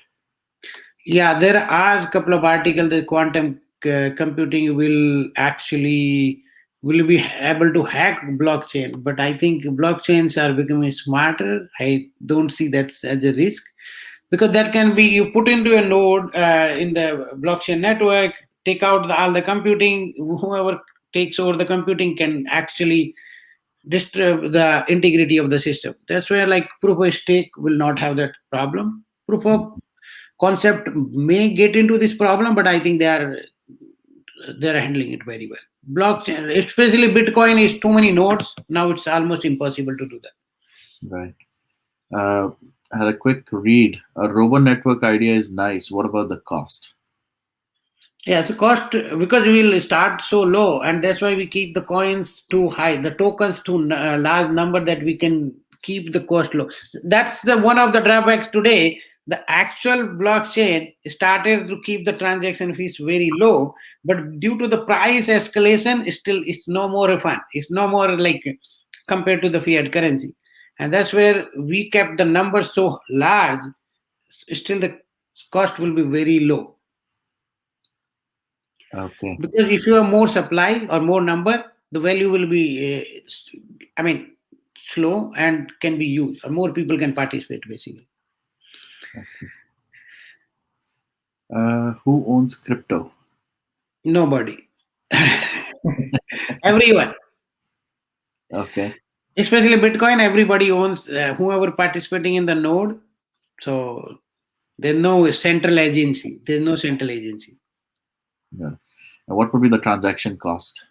Yeah, there are a couple of articles that quantum computing will actually will be able to hack blockchain, but I think blockchains are becoming smarter. I don't see that as a risk because that can be you put into a node in the blockchain network, take out all the computing. Whoever takes over the computing can actually disturb the integrity of the system. That's where like proof of stake will not have that problem. Proof of concept may get into this problem, but I think they are handling it very well. Blockchain, especially Bitcoin, is too many nodes. Now it's almost impossible to do that. Right. Uh, had a quick read. A robo network idea is nice. What about the cost? Yeah, so cost because we will start so low, and that's why we keep the coins too high, the tokens too large number that we can keep the cost low. That's the one of the drawbacks today. The actual blockchain started to keep the transaction fees very low, but due to the price escalation, still it's no more fun. It's no more like compared to the fiat currency, and that's where we kept the numbers so large. Still, the cost will be very low. Okay. Because if you have more supply or more number, the value will be, I mean, slow and can be used. Or more people can participate basically. Okay. Who owns crypto? Nobody. Everyone, Okay. especially Bitcoin, everybody owns. Whoever participating in the node. So there's no central agency. There's no central agency. Yeah. And what would be the transaction cost?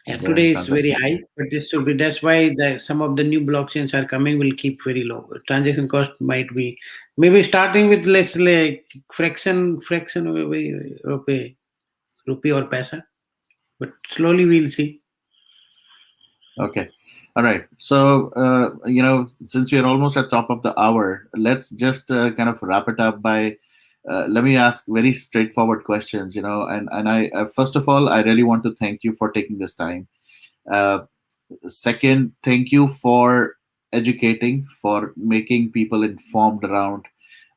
Yeah, Is there any today it's very transaction? high, but this should be. That's why some of the new blockchains are coming will keep very low. Transaction cost might be maybe starting with less like fraction of a rupee or paisa, but slowly we'll see. Okay. All right. So, since we are almost at top of the hour, let's just kind of wrap it up by, let me ask very straightforward questions, and I, first of all, I really want to thank you for taking this time. Uh, Second, thank you for educating, for making people informed around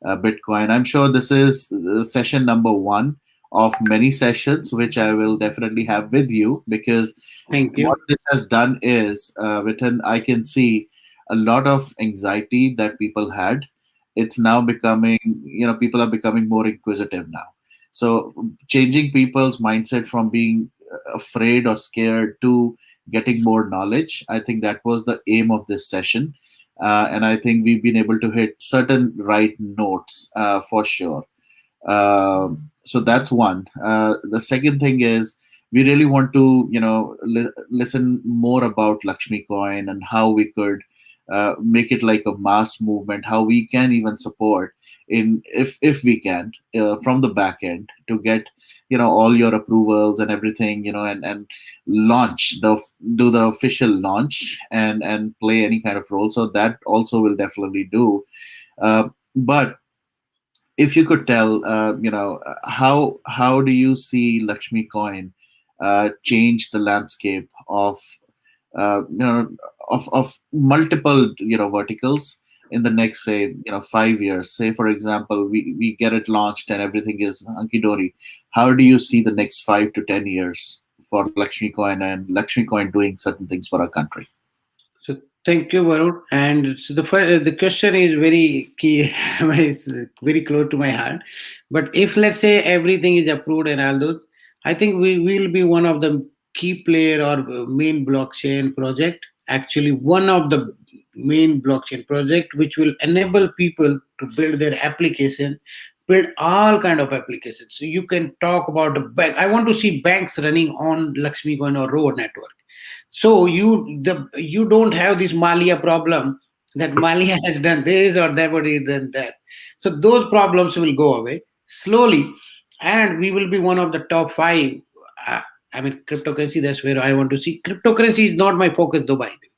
Bitcoin. I'm sure this is session number one of many sessions, which I will definitely have with you, because Thank what you. this has done is, Vitan, I can see a lot of anxiety that people had. It's now becoming, people are becoming more inquisitive now. So changing people's mindset from being afraid or scared to getting more knowledge. I think that was the aim of this session. And I think we've been able to hit certain right notes for sure. So that's one. The second thing is we really want to, listen more about Lakshmi Coin and how we could make it like a mass movement. How we can even support in, if we can, from the back end to get, all your approvals and everything, and launch the do the official launch and play any kind of role. So that also will definitely do. But if you could tell, how do you see Lakshmi Coin change the landscape of, of multiple, verticals in the next, say, 5 years? Say, for example, we get it launched and everything is hunky dory. How do you see the next 5 to 10 years for Lakshmi Coin and Lakshmi Coin doing certain things for our country? So thank you, Varun. And so the question is very key, it's very close to my heart. But if let's say everything is approved and all those, I think we will be one of the key player or main blockchain project. Actually, one of the main blockchain project which will enable people to build their application, build all kind of applications. So you can talk about the bank. I want to see banks running on Lakshmi Coin or Road network. So you don't have this Malia problem that Malia has done this or that or has done that. So those problems will go away slowly, and we will be one of the top five. Uh, I mean, cryptocurrency. That's where I want to see. Cryptocurrency is not my focus, though. By the way,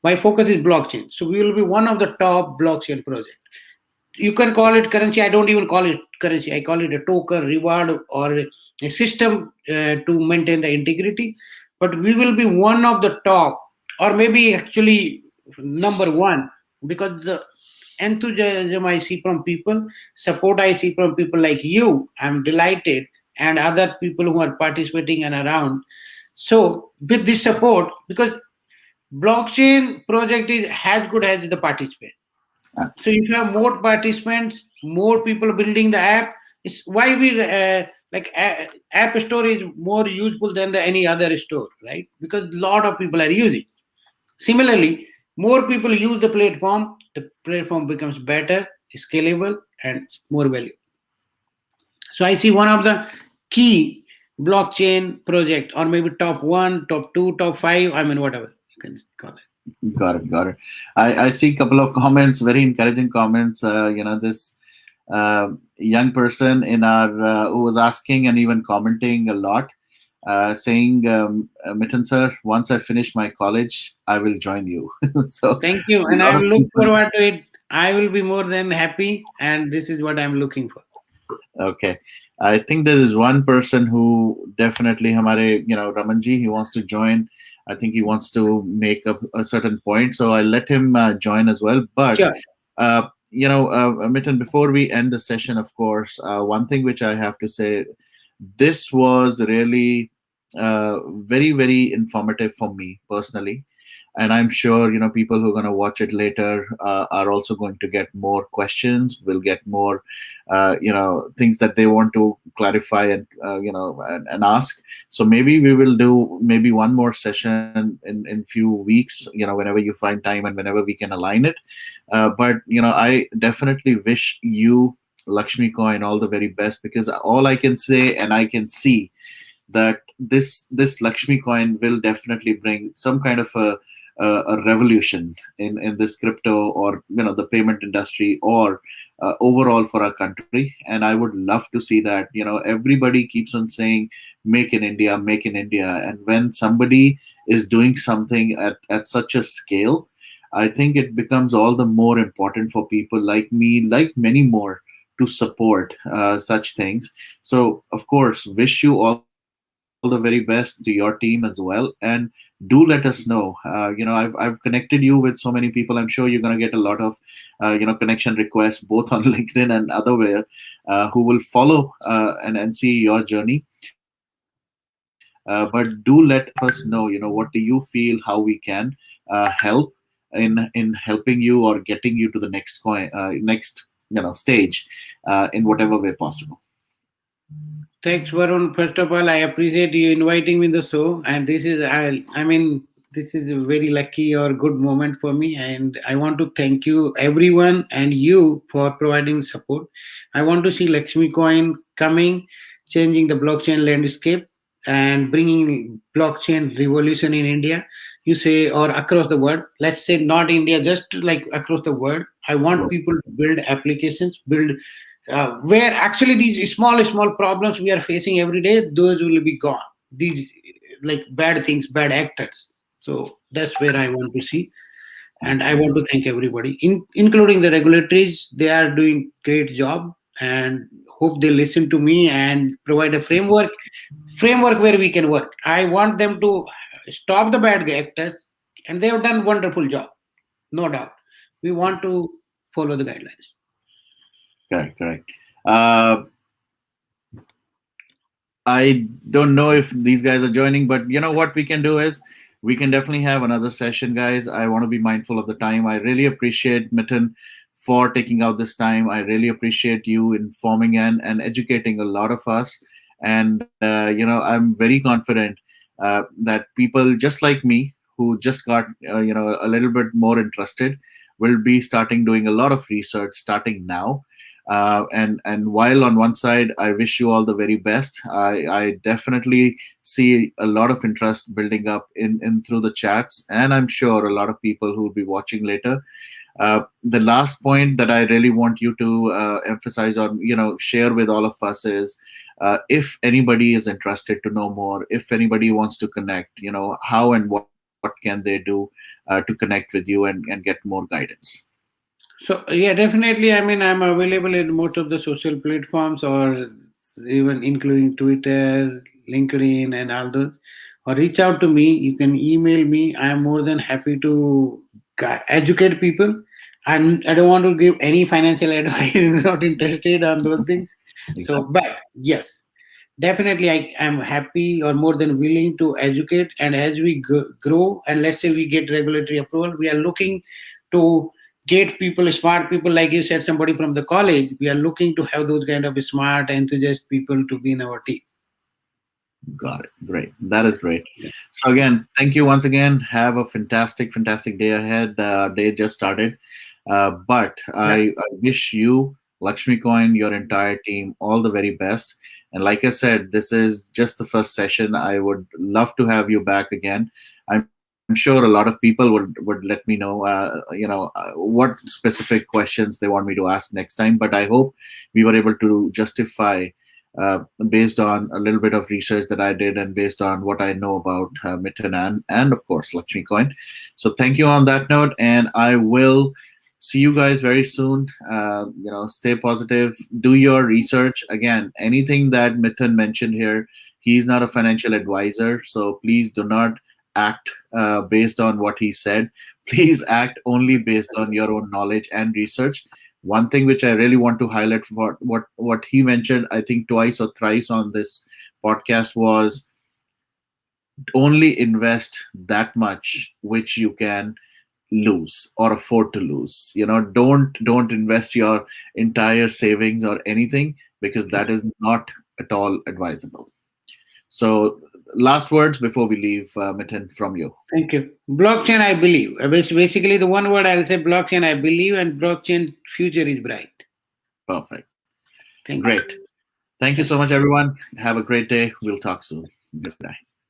my focus is blockchain. So we will be one of the top blockchain projects. You can call it currency. I don't even call it currency. I call it a token, reward, or a system to maintain the integrity. But we will be one of the top, or maybe actually number one, because the enthusiasm I see from people, support I see from people like you, I'm delighted, and other people who are participating and around. So with this support, because blockchain project is as good as the participant. Uh, So if you have more participants, more people building the app, it's why we like app store is more useful than the any other store, right? Because a lot of people are using. Similarly, more people use the platform becomes better, scalable, and more value. So I see one of the key blockchain project, or maybe top one, top two, top five. I mean, whatever you can call it. Got it, got it. I see a couple of comments, very encouraging comments. This young person in our who was asking and even commenting a lot, saying, Mitten sir, once I finish my college, I will join you. So Thank you, a and I lot of look people. forward to it. I will be more than happy, and this is what I'm looking for. Okay. I think there is one person who definitely, Hamare, Ramanji, he wants to join. I think he wants to make a certain point. So I let him join as well. But, Sure. Mitten, before we end the session, of course, one thing which I have to say, this was really very, very informative for me personally. And I'm sure, people who are going to watch it later are also going to get more questions, will get more things that they want to clarify and and ask. So maybe we will do maybe one more session in few weeks, whenever you find time and whenever we can align it. But I definitely wish you, Lakshmi Coin, all the very best, because all I can say and I can see that this Lakshmi Coin will definitely bring some kind of a revolution in this crypto, or the payment industry, or overall for our country. And I would love to see that. Everybody keeps on saying make in India, make in India, and when somebody is doing something at such a scale, I think it becomes all the more important for people like me, like many more, to support such things. So, of course, wish you all the very best to your team as well. And do let us know. I've connected you with so many people. I'm sure you're going to get a lot of, connection requests both on LinkedIn and otherwhere, who will follow and see your journey. But do let us know, what do you feel, how we can help in helping you or getting you to the next coin, next stage, in whatever way possible. Thanks, Varun. First of all, I appreciate you inviting me in the show, and I mean, this is a very lucky or good moment for me, and I want to thank you, everyone, and you for providing support. I want to see Lakshmi Coin coming, changing the blockchain landscape, and bringing blockchain revolution in India. You say, or across the world. Let's say not India, just like across the world. I want people to build applications, build where actually these small problems we are facing every day, those will be gone. These like bad things, bad actors. So that's where I want to see, and I want Absolutely. to thank everybody, including the regulatories. They are doing great job, and hope they listen to me and provide a framework where we can work. I want them to stop the bad actors, and they have done wonderful job, no doubt. We want to follow the guidelines. Correct, correct. Uh, I don't know if these guys are joining, but you know what we can do is we can definitely have another session, guys. I want to be mindful of the time. I really appreciate Mitten for taking out this time. I really appreciate you informing and educating a lot of us. And I'm very confident that people just like me who just got a little bit more interested will be starting doing a lot of research starting now. And while on one side, I wish you all the very best. I definitely see a lot of interest building up in through the chats, and I'm sure a lot of people who will be watching later. The last point that I really want you to emphasize on, share with all of us is, if anybody is interested to know more, if anybody wants to connect, how and what can they do to connect with you and get more guidance. So yeah, definitely. I mean, I'm available in most of the social platforms, or even including Twitter, LinkedIn, and all those. Or reach out to me. You can email me. I'm more than happy to educate people. I don't want to give any financial advice. Not interested on those things. So, Exactly. but yes, definitely I am happy or more than willing to educate. And as we grow, and let's say we get regulatory approval, we are looking to get people, smart people, like you said, somebody from the college. We are looking to have those kind of smart, enthusiast people to be in our team. Got it. Great. That is great. Yeah. So again, thank you once again. Have a fantastic, fantastic day ahead. Day just started, but Yeah. I wish you, Lakshmi Coin, your entire team, all the very best. And like I said, this is just the first session. I would love to have you back again. I'm sure a lot of people would let me know, what specific questions they want me to ask next time. But I hope we were able to justify based on a little bit of research that I did and based on what I know about Mitten and of course Lakshmi Coin. So thank you on that note, and I will see you guys very soon. Stay positive, do your research. Again, anything that Mitten mentioned here, he's not a financial advisor, so please do not act based on what he said. Please act only based on your own knowledge and research. One thing which I really want to highlight for what he mentioned, I think twice or thrice on this podcast, was only invest that much which you can lose or afford to lose. Don't invest your entire savings or anything, because that is not at all advisable. So last words before we leave, Mitten, from you. Thank you. Blockchain, I believe. Basically, the one word I'll say, blockchain, I believe, and blockchain future is bright. Perfect. Thank you. Great. Thank you Thank so you. much, everyone. Have a great day. We'll talk soon. Good night.